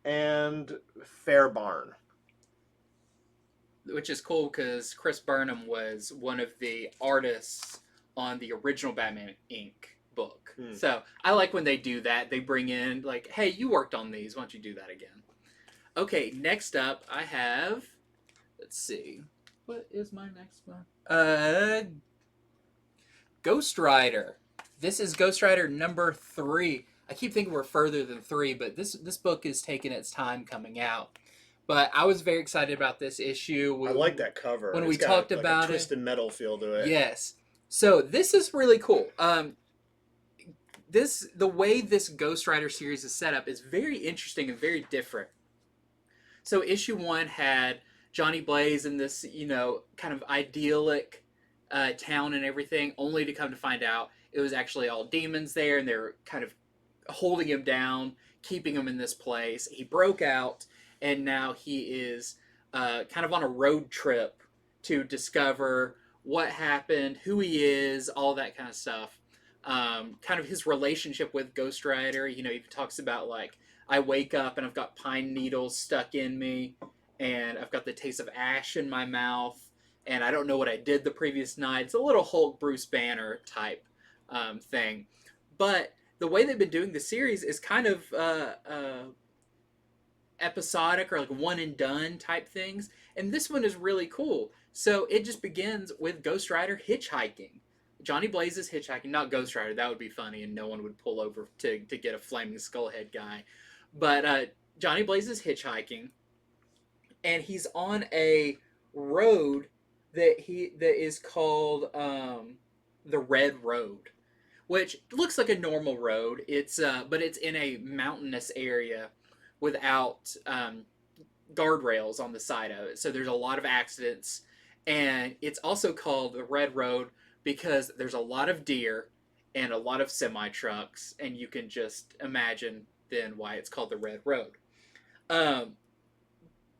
and Fairbarn, which is cool because Chris Burnham was one of the artists on the original Batman Inc. book. So I like when they do that. They bring in, like, hey, you worked on these. Why don't you do that again? Okay, next up I have, let's see, what is my next one? Ghost Rider. This is Ghost Rider number 3. I keep thinking we're further than 3, but this book is taking its time coming out. But I was very excited about this issue. I like that cover. When we talked about it. Twisted metal feel to it. Yes. So this is really cool. The way this Ghost Rider series is set up is very interesting and very different. So issue 1 had Johnny Blaze in this, kind of idyllic town and everything, only to come to find out it was actually all demons there, and they're kind of holding him down, keeping him in this place. He broke out, and now he is kind of on a road trip to discover what happened, who he is, all that kind of stuff. Kind of his relationship with Ghost Rider. He talks about, like, I wake up and I've got pine needles stuck in me, and I've got the taste of ash in my mouth, and I don't know what I did the previous night. It's a little Hulk Bruce Banner type thing. But the way they've been doing the series is kind of episodic, or like one and done type things. And this one is really cool. So it just begins with Ghost Rider hitchhiking. Johnny Blaze is hitchhiking, not Ghost Rider. That would be funny, and no one would pull over to get a flaming skullhead guy. But Johnny Blaze is hitchhiking, and he's on a road that is called the Red Road, which looks like a normal road. It's but it's in a mountainous area without guardrails on the side of it. So there's a lot of accidents, and it's also called the Red Road because there's a lot of deer and a lot of semi-trucks, and you can just imagine then why it's called the Red Road.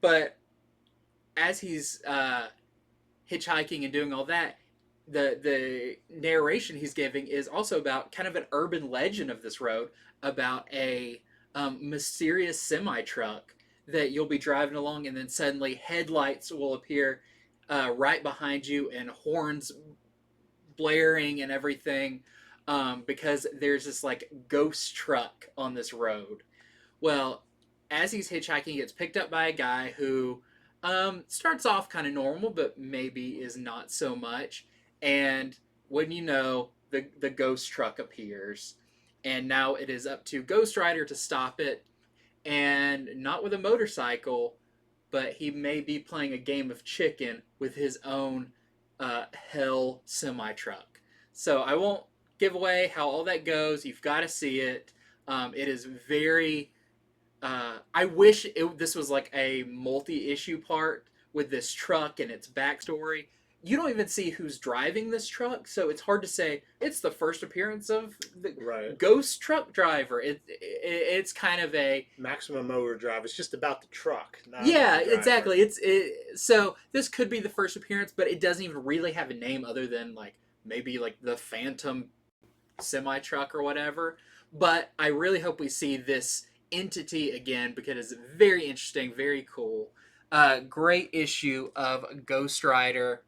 But as he's hitchhiking and doing all that, the narration he's giving is also about kind of an urban legend of this road, about a mysterious semi-truck that you'll be driving along, and then suddenly headlights will appear right behind you and horns blaring and everything, because there's this like ghost truck on this road. Well, as he's hitchhiking, he gets picked up by a guy who starts off kind of normal, but maybe is not so much. And when you know, the ghost truck appears, and now it is up to Ghost Rider to stop it, and not with a motorcycle, but he may be playing a game of chicken with his own hell semi-truck. So I won't give away how all that goes. You've got to see it. It is very I wish this was like a multi-issue part with this truck and its backstory. You don't even see who's driving this truck, so it's hard to say it's the first appearance of the Right. ghost truck driver. It's kind of a Maximum Overdrive. It's just about the truck, not about yeah, the driver. exactly. So this could be the first appearance, but it doesn't even really have a name other than like maybe like the Phantom semi truck or whatever. But I really hope we see this entity again because it's very interesting, very cool. Great issue of Ghost Rider,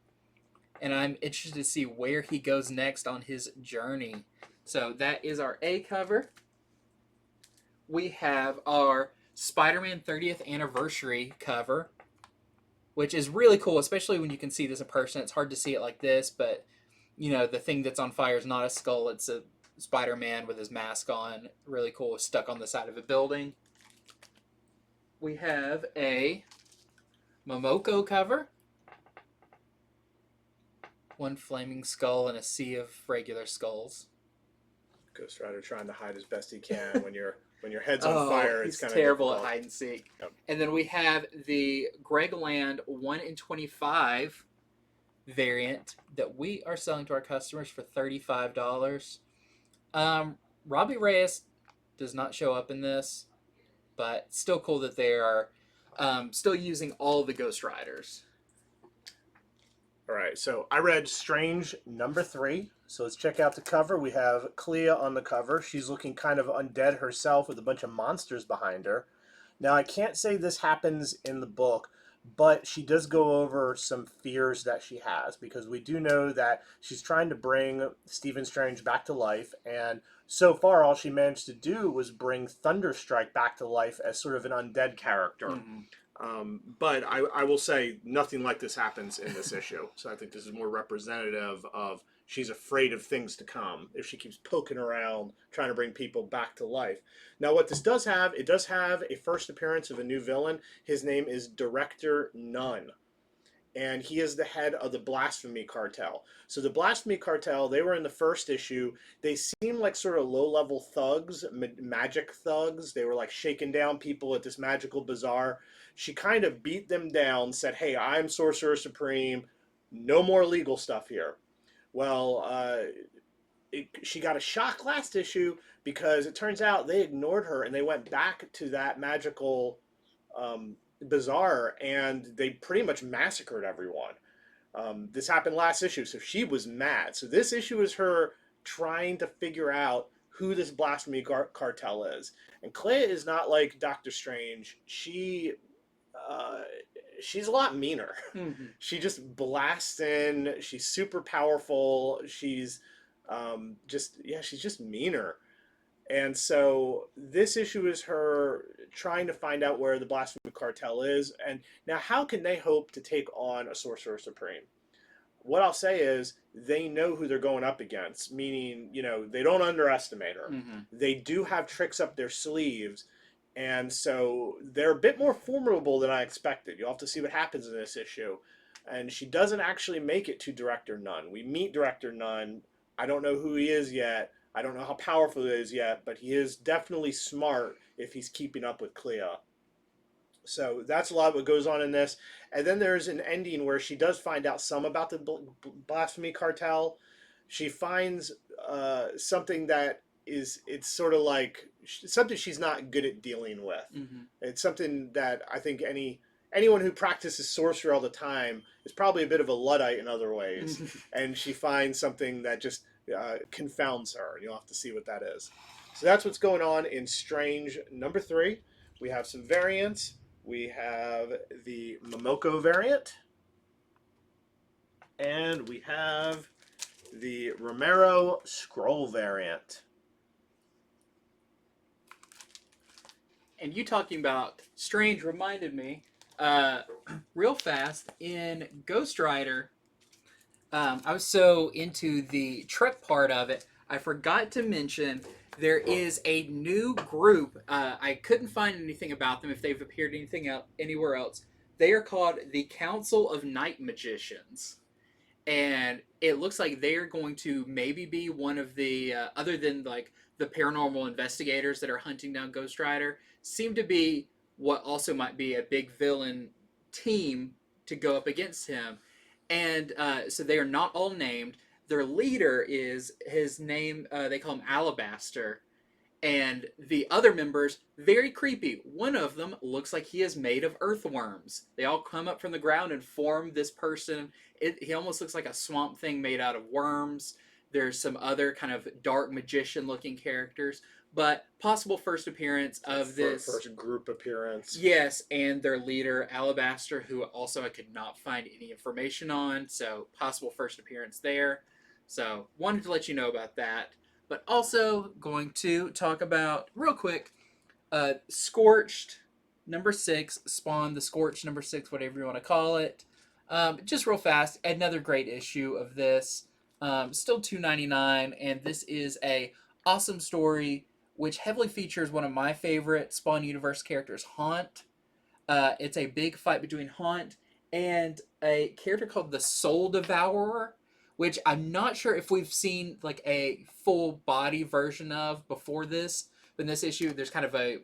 and I'm interested to see where he goes next on his journey. So that is our A cover. We have our Spider-Man 30th anniversary cover, which is really cool, especially when you can see this in person. It's hard to see it like this, but you know, the thing that's on fire is not a skull, it's a Spider-Man with his mask on. Really cool, stuck on the side of a building. We have a Momoko cover. One flaming skull and a sea of regular skulls. Ghost Rider trying to hide as best he can when your head's on Oh, fire. he's It's kind of terrible at difficult. hide and seek. Yep. And then we have the Greg Land 1 in 25 variant that we are selling to our customers for $35. Robbie Reyes does not show up in this, but still cool that they are still using all the Ghost Riders. All right, so I read Strange #3. So let's check out the cover. We have Clea on the cover. She's looking kind of undead herself with a bunch of monsters behind her. Now, I can't say this happens in the book, but she does go over some fears that she has because we do know that she's trying to bring Stephen Strange back to life. And so far, all she managed to do was bring Thunderstrike back to life as sort of an undead character. Mm-hmm. But I will say nothing like this happens in this issue. So I think this is more representative of she's afraid of things to come if she keeps poking around trying to bring people back to life. Now, what this does have, it does have a first appearance of a new villain. His name is Director None. And he is the head of the Blasphemy Cartel. So the Blasphemy Cartel, they were in the first issue. They seemed like sort of low-level thugs, magic thugs. They were like shaking down people at this magical bazaar. She kind of beat them down, said, hey, I'm Sorcerer Supreme. No more legal stuff here. Well, she got a shock last issue because it turns out they ignored her and they went back to that magical bazaar and they pretty much massacred everyone. This happened last issue, so she was mad. So this issue is her trying to figure out who this blasphemy cartel is. And Clea is not like Doctor Strange. She's a lot meaner. Mm-hmm. She just blasts in. She's super powerful. She's she's just meaner. And so this issue is her trying to find out where the Blasphemy Cartel is. And now, how can they hope to take on a Sorcerer Supreme? What I'll say is they know who they're going up against, meaning, they don't underestimate her. Mm-hmm. They do have tricks up their sleeves. And so they're a bit more formidable than I expected. You'll have to see what happens in this issue. And she doesn't actually make it to Director None. We meet Director None. I don't know who he is yet. I don't know how powerful he is yet, but he is definitely smart if he's keeping up with Clea. So that's a lot of what goes on in this. And then there's an ending where she does find out some about the Blasphemy Cartel. She finds something that it's sort of like something she's not good at dealing with. Mm-hmm. It's something that I think anyone who practices sorcery all the time is probably a bit of a Luddite in other ways. And she finds something that just confounds her. You'll have to see what that is. So that's what's going on in Strange #3. We have some variants. We have the Momoko variant. And we have the Romero Scroll variant. And you talking about Strange reminded me real fast in Ghost Rider. I was so into the truck part of it, I forgot to mention there is a new group. I couldn't find anything about them if they've appeared anywhere else. They are called the Council of Night Magicians. and it looks like they're going to maybe be one of the other than like the paranormal investigators that are hunting down Ghost Rider, seem to be what also might be a big villain team to go up against him. And so they are not all named. Their leader is his name. They call him Alabaster, and the other members, very creepy. One of them looks like he is made of earthworms. They all come up from the ground and form this person. He almost looks like a swamp thing made out of worms. There's some other kind of dark magician looking characters, but possible first appearance of this first group appearance. Yes, and their leader Alabaster, who also I could not find any information on, so possible first appearance there. So wanted to let you know about that. But also going to talk about real quick, Scorched #6, Spawn the Scorched #6, whatever you want to call it. Just real fast, another great issue of this. Still $2.99, and this is a awesome story which heavily features one of my favorite Spawn universe characters, Haunt. It's a big fight between Haunt and a character called the Soul Devourer, which I'm not sure if we've seen like a full body version of before this. But in this issue, there's kind of a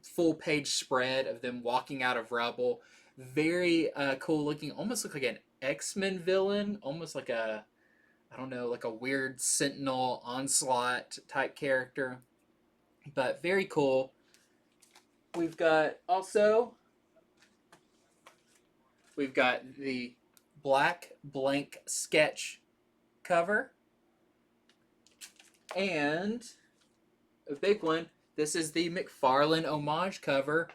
full page spread of them walking out of rubble. Very cool looking, almost look like an X-Men villain, almost like a, I don't know, like a weird Sentinel Onslaught type character. But very cool. We've got the black blank sketch cover, and a big one. This is the McFarlane homage cover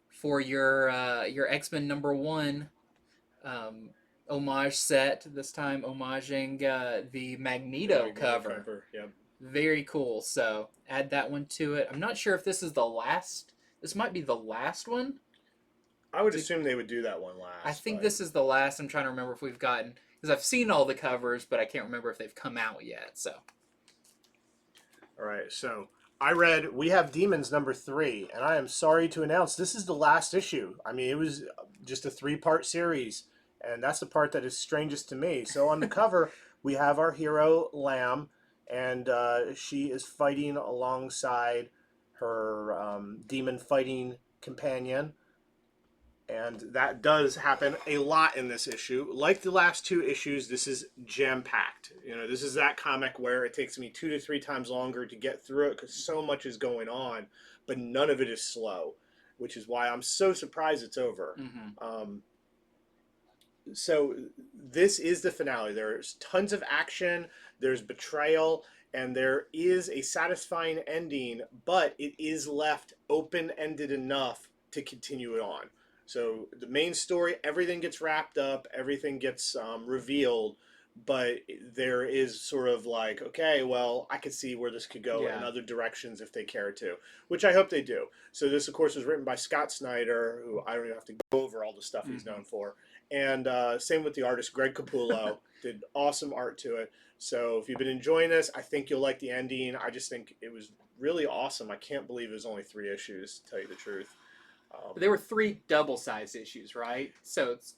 for your X-Men #1 homage set. This time homaging the Magneto cover. Yep. Very cool. So add that one to it. I'm not sure if this is the last. This might be the last one. I would assume they would do that one last. I think this is the last. I'm trying to remember if we've gotten, because I've seen all the covers, but I can't remember if they've come out yet. So, all right. So we have Demons #3, and I am sorry to announce this is the last issue. I mean, it was just a 3-part series, and that's the part that is strangest to me. So on the cover, we have our hero Lamb, and she is fighting alongside her demon fighting companion. And that does happen a lot in this issue. Like the last 2 issues, this is jam-packed. You know, this is that comic where it takes me 2 to 3 times longer to get through it because so much is going on, but none of it is slow, which is why I'm so surprised it's over. mm-hmm. So this is the finale. There's tons of action, there's betrayal, and there is a satisfying ending, but it is left open-ended enough to continue it on. So the main story, everything gets wrapped up, everything gets revealed, but there is sort of like, okay, well, I could see where this could go in other directions if they care to, which I hope they do. So this, of course, was written by Scott Snyder, who I don't even have to go over all the stuff he's known for. And same with the artist, Greg Capullo, did awesome art to it. So if you've been enjoying this, I think you'll like the ending. I just think it was really awesome. I can't believe it was only 3 issues, to tell you the truth. But there were 3 double-sized issues, right? So it's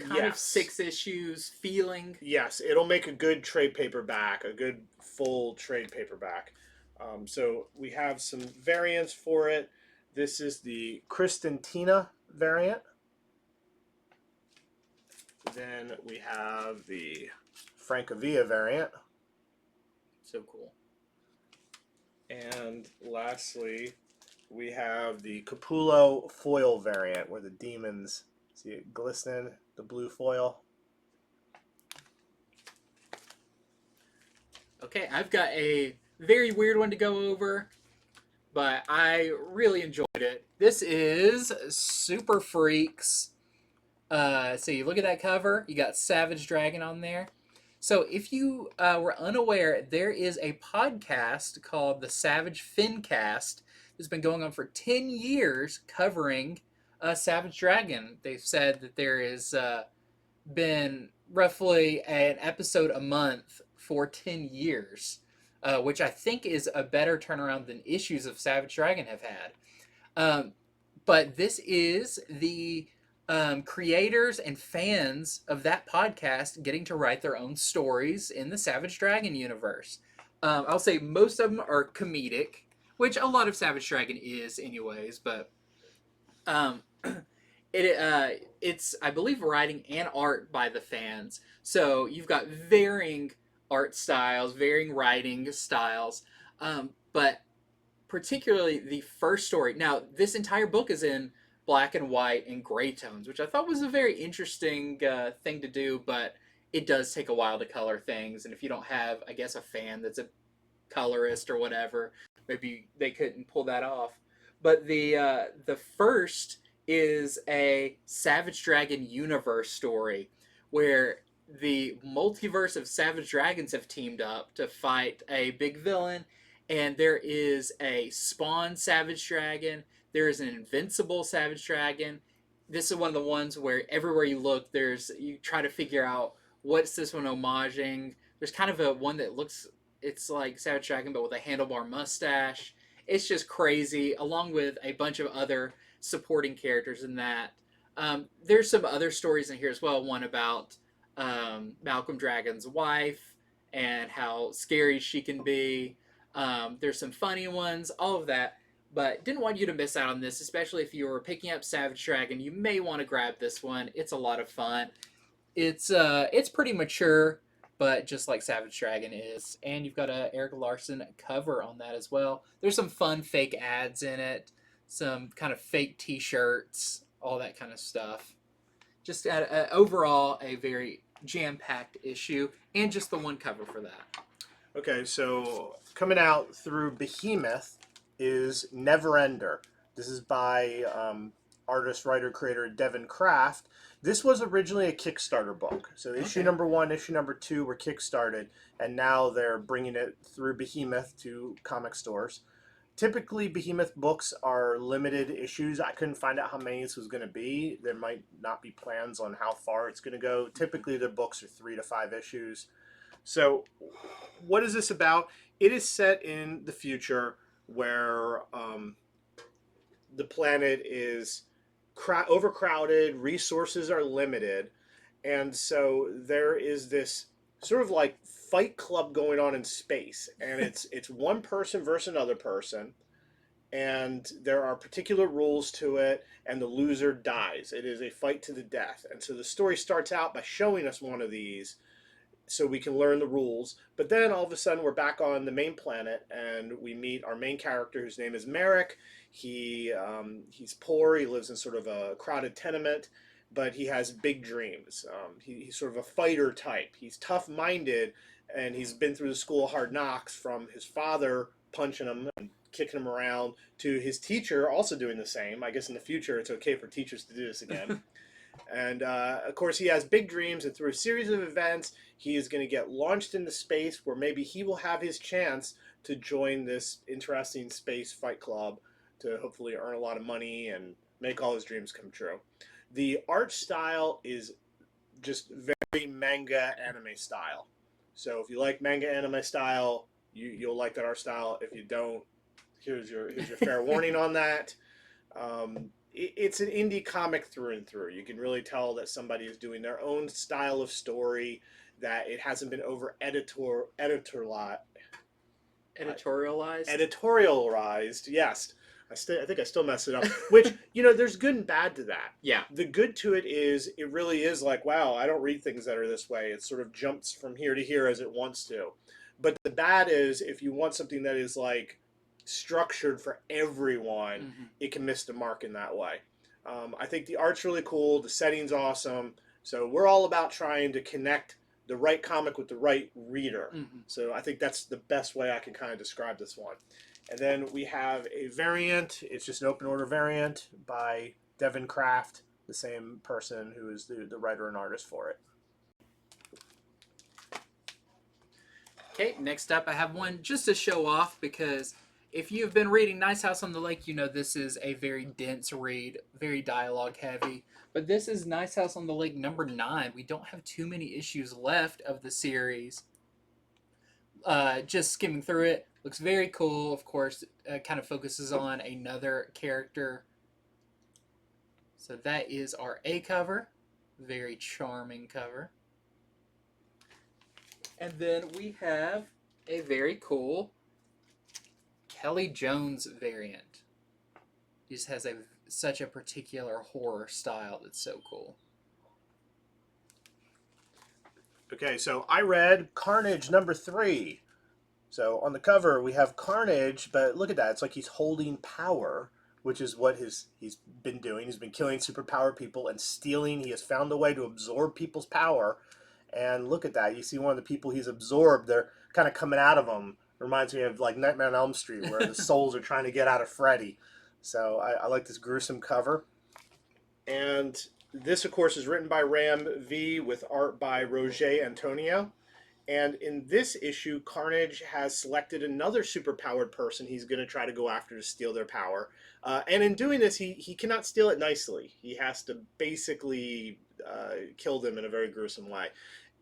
kind of 6 issues feeling. Yes, it'll make a good trade paperback, a good full trade paperback. So we have some variants for it. This is the Kristantina variant. Then we have the Francavilla variant. So cool. And lastly, we have the Capullo foil variant where the demons, see it glistening, the blue foil. Okay, I've got a very weird one to go over, but I really enjoyed it. This is Super Freaks. So you look at that cover, you got Savage Dragon on there. So if you were unaware, there is a podcast called the Savage Fincast. It's been going on for 10 years covering Savage Dragon. They've said that there has been roughly an episode a month for 10 years, which I think is a better turnaround than issues of Savage Dragon have had. But this is the creators and fans of that podcast getting to write their own stories in the Savage Dragon universe. I'll say most of them are comedic, which a lot of Savage Dragon is, anyways. But um, it's, I believe, writing and art by the fans. So you've got varying art styles, varying writing styles, but particularly the first story. Now, this entire book is in black and white and gray tones, which I thought was a very interesting thing to do, but it does take a while to color things. And if you don't have, I guess, a fan that's a colorist or whatever, maybe they couldn't pull that off. But the first is a Savage Dragon universe story where the multiverse of Savage Dragons have teamed up to fight a big villain, and there is a Spawn Savage Dragon. There is an Invincible Savage Dragon. This is one of the ones where everywhere you look, you try to figure out what's this one homaging. There's kind of a one that looks, it's like Savage Dragon but with a handlebar mustache. It's just crazy, along with a bunch of other supporting characters in that. There's some other stories in here as well. One about Malcolm Dragon's wife and how scary she can be. There's some funny ones, all of that. But didn't want you to miss out on this, especially if you were picking up Savage Dragon. You may want to grab this one. It's a lot of fun. It's pretty mature, but just like Savage Dragon is. And you've got a Eric Larson cover on that as well. There's some fun fake ads in it, some kind of fake T-shirts, all that kind of stuff. Just overall a very jam-packed issue, and just the one cover for that. Okay, so coming out through Behemoth is Neverender. This is by artist, writer, creator Devin Kraft. This was originally a Kickstarter book. So issue number 1, issue number 2 were Kickstarted, and now they're bringing it through Behemoth to comic stores. Typically, Behemoth books are limited issues. I couldn't find out how many this was going to be. There might not be plans on how far it's going to go. Typically, their books are 3 to 5 issues. So what is this about? It is set in the future where the planet is overcrowded, resources are limited, and so there is this sort of like fight club going on in space, and it's one person versus another person, and there are particular rules to it, and the loser dies. It is a fight to the death. And so the story starts out by showing us one of these so we can learn the rules, but then all of a sudden we're back on the main planet, and we meet our main character, whose name is Merrick. He's poor. He lives in sort of a crowded tenement, but he has big dreams. He's sort of a fighter type. He's tough-minded, and he's been through the school of hard knocks, from his father punching him and kicking him around to his teacher also doing the same. I guess in the future it's okay for teachers to do this again. And of course, he has big dreams, and through a series of events, he is going to get launched into space, where maybe he will have his chance to join this interesting space fight club to hopefully earn a lot of money and make all his dreams come true. The art style is just very manga anime style. So if you like manga anime style, you'll like that art style. If you don't, here's your fair warning on that. It's an indie comic through and through. You can really tell that somebody is doing their own style of story, that it hasn't been over editorialized. Yes. I think I still mess it up. Which, there's good and bad to that. Yeah. The good to it is, it really is like, wow, I don't read things that are this way. It sort of jumps from here to here as it wants to. But the bad is, if you want something that is like structured for everyone, it can miss the mark in that way. I think the art's really cool. The setting's awesome. So we're all about trying to connect the right comic with the right reader. So I think that's the best way I can kind of describe this one. And then we have a variant. It's just an open order variant by Devin Kraft, the same person who is the writer and artist for it. Okay, next up I have one just to show off, because if you've been reading Nice House on the Lake, you know this is a very dense read, very dialogue heavy. But this is Nice House on the Lake number 9. We don't have too many issues left of the series. Just skimming through it, looks very cool. Of course, kind of focuses on another character. So that is our A cover. Very charming cover. And then we have a very cool Kelly Jones variant. He just has such a particular horror style that's so cool. Okay, so I read Carnage number 3. So on the cover we have Carnage, but look at that. It's like he's holding power, which is what he's been doing. He's been killing superpowered people and stealing. He has found a way to absorb people's power. And look at that. You see one of the people he's absorbed, they're kind of coming out of him. Reminds me of like Nightmare on Elm Street, where the souls are trying to get out of Freddy. So I like this gruesome cover. And this, of course, is written by Ram V with art by Roger Antonio. And in this issue, Carnage has selected another superpowered person he's going to try to go after to steal their power. And in doing this, he cannot steal it nicely. He has to basically kill them in a very gruesome way.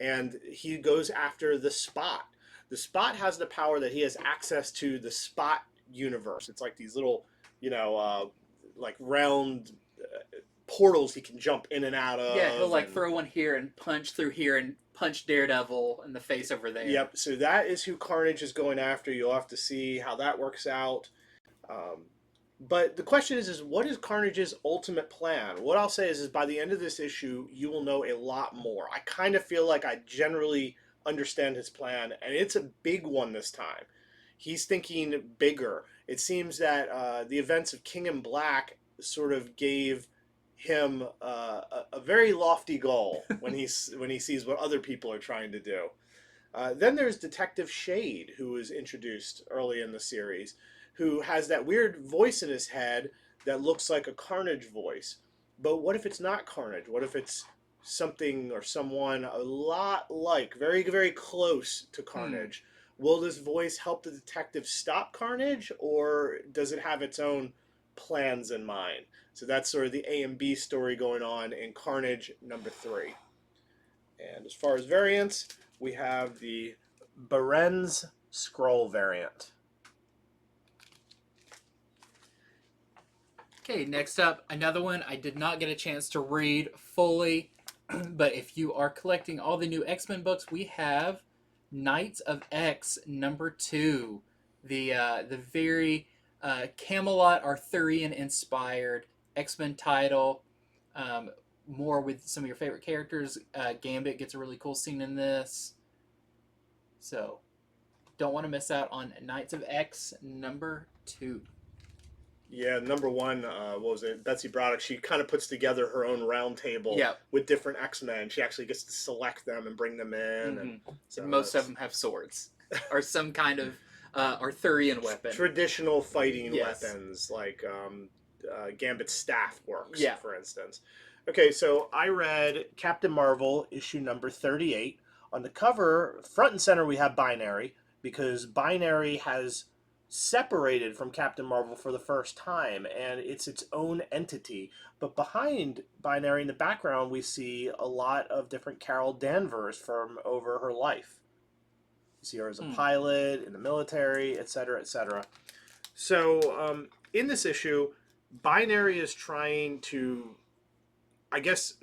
And he goes after the Spot. The Spot has the power that he has access to the Spot universe. It's like these little, like round portals he can jump in and out of. Yeah, he'll like throw one here and punch through here and punch Daredevil in the face over there. Yep, so that is who Carnage is going after. You'll have to see how that works out. But the question is what is Carnage's ultimate plan? What I'll say is by the end of this issue, you will know a lot more. I kind of feel like I generally understand his plan, and it's a big one this time. He's thinking bigger. It seems that the events of King in Black sort of gave him a very lofty goal when he sees what other people are trying to do. Then there's Detective Shade, who was introduced early in the series, who has that weird voice in his head that looks like a Carnage voice. But what if it's not Carnage? What if it's something or someone a lot like, very, very close to Carnage? Will this voice help the detective stop Carnage, or does it have its own plans in mind? So that's sort of the A and B story going on in Carnage number 3. And as far as variants, we have the Baren's Scroll variant. Okay, next up, another one I did not get a chance to read fully, but if you are collecting all the new X-Men books, we have Knights of X number 2, the very Camelot Arthurian inspired X-Men title, more with some of your favorite characters. Gambit gets a really cool scene in this, so don't want to miss out on Knights of X number 2. Yeah, number 1, what was it? Betsy Braddock. She kind of puts together her own round table with different X-Men. She actually gets to select them and bring them in. And so most of them have swords or some kind of Arthurian weapon. Traditional fighting weapons, like Gambit's staff works, for instance. Okay, so I read Captain Marvel issue number 38. On the cover, front and center, we have Binary, because Binary has separated from Captain Marvel for the first time, and it's its own entity. But behind Binary in the background, we see a lot of different Carol Danvers from over her life. You see her as a pilot, in the military, etc., etc. So in this issue, Binary is trying to, I guess,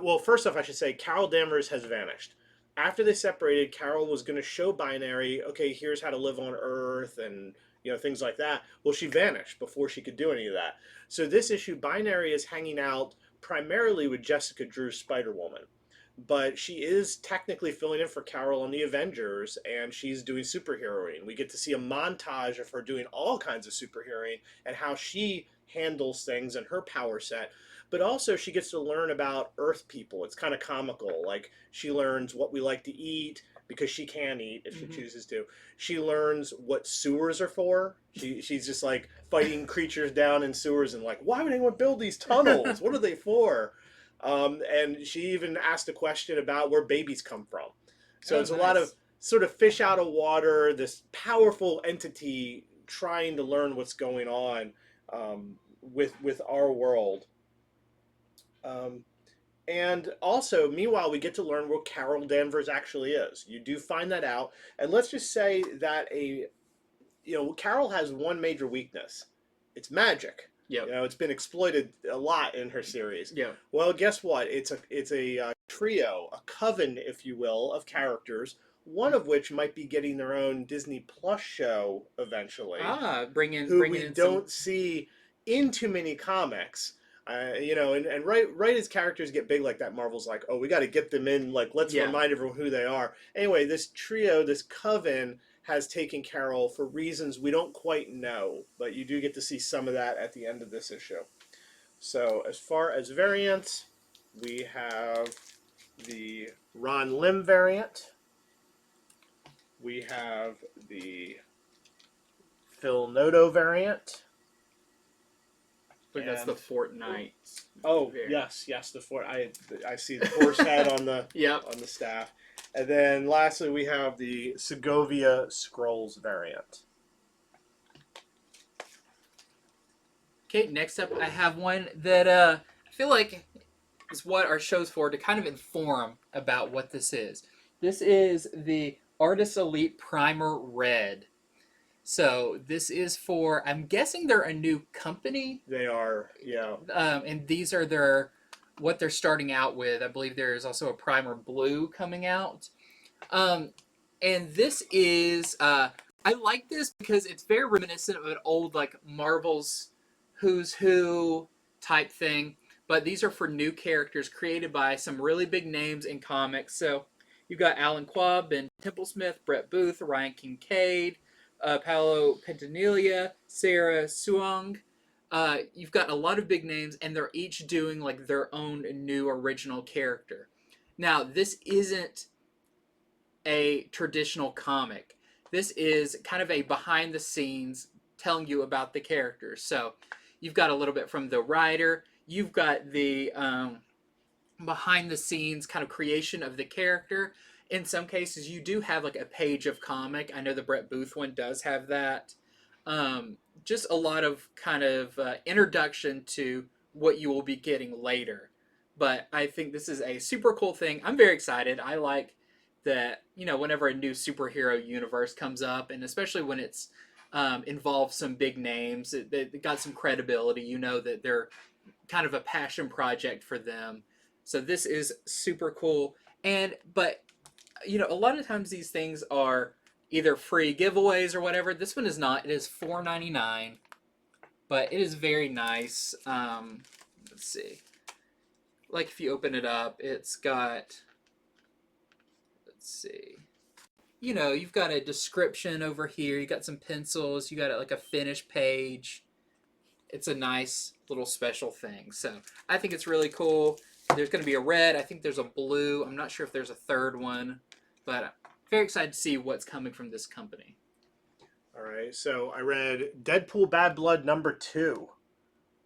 well, first off, I should say Carol Danvers has vanished. After they separated, Carol was going to show Binary, okay, here's how to live on Earth and things like that. Well, she vanished before she could do any of that. So this issue, Binary is hanging out primarily with Jessica Drew's Spider-Woman. But she is technically filling in for Carol on the Avengers, and she's doing superheroing. We get to see a montage of her doing all kinds of superheroing and how she handles things and her power set. But also she gets to learn about Earth people. It's kind of comical. Like, she learns what we like to eat, because she can eat if she chooses to. She learns what sewers are for. She's just like fighting creatures down in sewers and like, why would anyone build these tunnels? What are they for? And she even asked a question about where babies come from. So it's a lot of sort of fish out of water, this powerful entity trying to learn what's going on with our world. And also, meanwhile, we get to learn what Carol Danvers actually is. You do find that out. And let's just say that Carol has one major weakness. It's magic. Yep. You know, it's been exploited a lot in her series. Yep. Well, guess what? It's a trio, a coven, if you will, of characters. One of which might be getting their own Disney Plus show eventually, Ah, who bringing we in some. don't see in too many comics. You know, and right as characters get big like that, Marvel's like, oh, we got to get them in. Like, let's Yeah. remind everyone who they are. Anyway, this trio, this coven, has taken Carol for reasons we don't quite know, but you do get to see some of that at the end of this issue. So, as far as variants, we have the Ron Lim variant. We have the Phil Noto variant. I believe that's the Fortnite. Oh variant. yes, the four. I see the horse head on the Yep. on the staff, and then lastly we have the Segovia Scrolls variant. Okay, next up I have one that I feel like is what our show's for, to kind of inform about what this is. This is the Artist Elite Primer Red. So this is for, I'm guessing they're a new company. They are, yeah. And these are their, what they're starting out with. I believe there is also a Primer Blue coming out. And this is, I like this because it's very reminiscent of an old like Marvel's Who's Who type thing. But these are for new characters created by some really big names in comics. So you've got Alan Quab, Ben Templesmith, Brett Booth, Ryan Kincaid, Paolo Pentanilla, Sarah Suong. You've got a lot of big names, and they're each doing like their own new original character. Now, this isn't a traditional comic. This is kind of a behind the scenes telling you about the characters. So you've got a little bit from the writer. You've got the behind the scenes kind of creation of the character. In some cases, you do have like a page of comic. I know the Brett Booth one does have that. Just a lot of kind of introduction to what you will be getting later. But I think this is a super cool thing. I'm very excited. I like that, you know, whenever a new superhero universe comes up, and especially when it's involves some big names, it got some credibility. You know that they're kind of a passion project for them. So this is super cool. But you know, a lot of times these things are either free giveaways or whatever. This one is not. It is $4.99, but it is very nice. Let's see. Like if you open it up, it's got. Let's see. You know, you've got a description over here. You got some pencils. You got like a finish page. It's a nice little special thing. So I think it's really cool. There's going to be a red. I think there's a blue. I'm not sure if there's a third one, but I'm very excited to see what's coming from this company. All right, so I read Deadpool Bad Blood #2.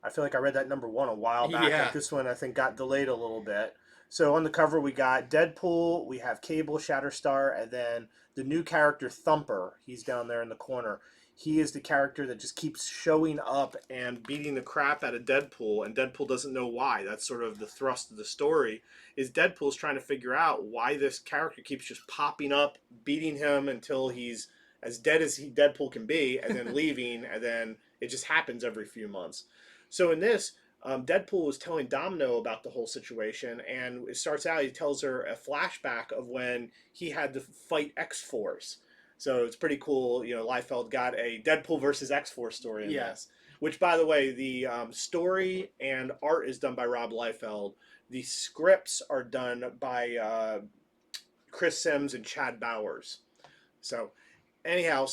I feel like I read that #1 a while back. Yeah. Like this one I think got delayed a little bit. So on the cover we got Deadpool, we have Cable, Shatterstar, and then the new character Thumper. He's down there in the corner. He is the character that just keeps showing up and beating the crap out of Deadpool, and Deadpool doesn't know why. That's sort of the thrust of the story, is Deadpool's trying to figure out why this character keeps just popping up, beating him until he's as dead as Deadpool can be, and then leaving, and then it just happens every few months. So in this, Deadpool was telling Domino about the whole situation, and it starts out, he tells her a flashback of when he had to fight X-Force. So it's pretty cool. You know, Liefeld got a Deadpool versus X-Force story in this. Which, by the way, the story and art is done by Rob Liefeld. The scripts are done by Chris Sims and Chad Bowers. So, anyhow,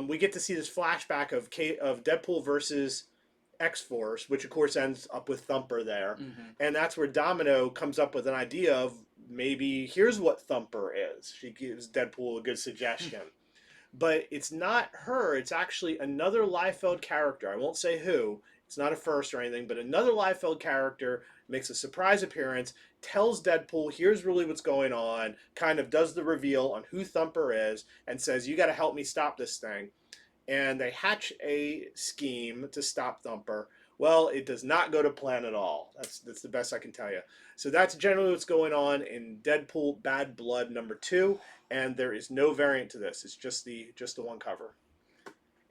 we get to see this flashback of Deadpool versus X-Force, which of course ends up with Thumper there. Mm-hmm. And that's where Domino comes up with an idea of maybe here's what Thumper is. She gives Deadpool a good suggestion. But it's not her, it's actually another Liefeld character. I won't say who. It's not a first or anything, but another Liefeld character makes a surprise appearance, tells Deadpool, here's really what's going on, kind of does the reveal on who Thumper is, and says, you got to help me stop this thing. And they hatch a scheme to stop Thumper. Well, it does not go to plan at all. That's the best I can tell you. So that's generally what's going on in Deadpool Bad Blood #2, and there is no variant to this. It's just the one cover.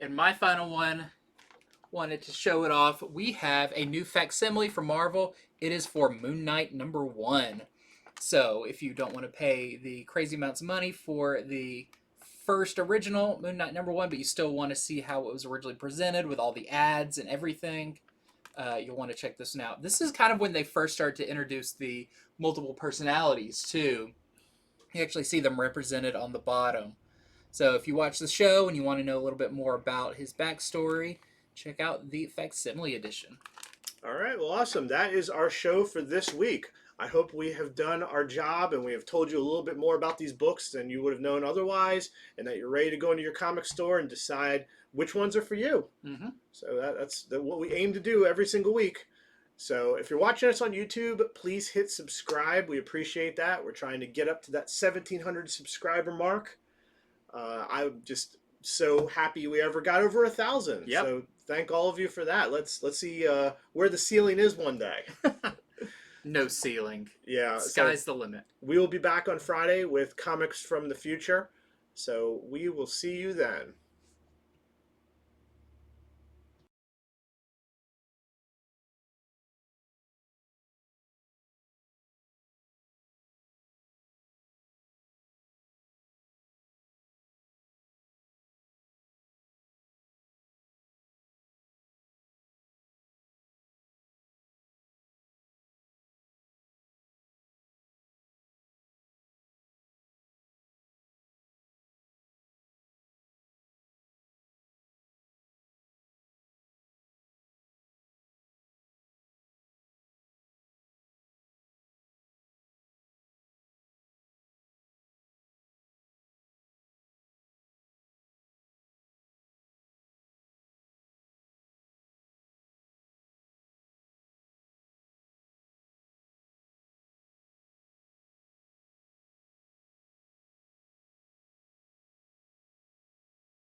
And my final one, wanted to show it off. We have a new facsimile from Marvel. It is for Moon Knight #1. So if you don't want to pay the crazy amounts of money for the first original Moon Knight #1, but you still want to see how it was originally presented with all the ads and everything, you'll want to check this one out. This is kind of when they first started to introduce the multiple personalities too. You actually see them represented on the bottom. So if you watch the show and you want to know a little bit more about his backstory, check out the facsimile edition. All right, well, awesome. That is our show for this week. I hope we have done our job and we have told you a little bit more about these books than you would have known otherwise, and that you're ready to go into your comic store and decide which ones are for you. Mm-hmm. So that's what we aim to do every single week. So if you're watching us on YouTube, please hit subscribe. We appreciate that. We're trying to get up to that 1,700 subscriber mark. I'm just so happy we ever got over 1,000. Yep. So thank all of you for that. Let's see where the ceiling is one day. No ceiling. Yeah. Sky's the limit. We will be back on Friday with comics from the future. So we will see you then.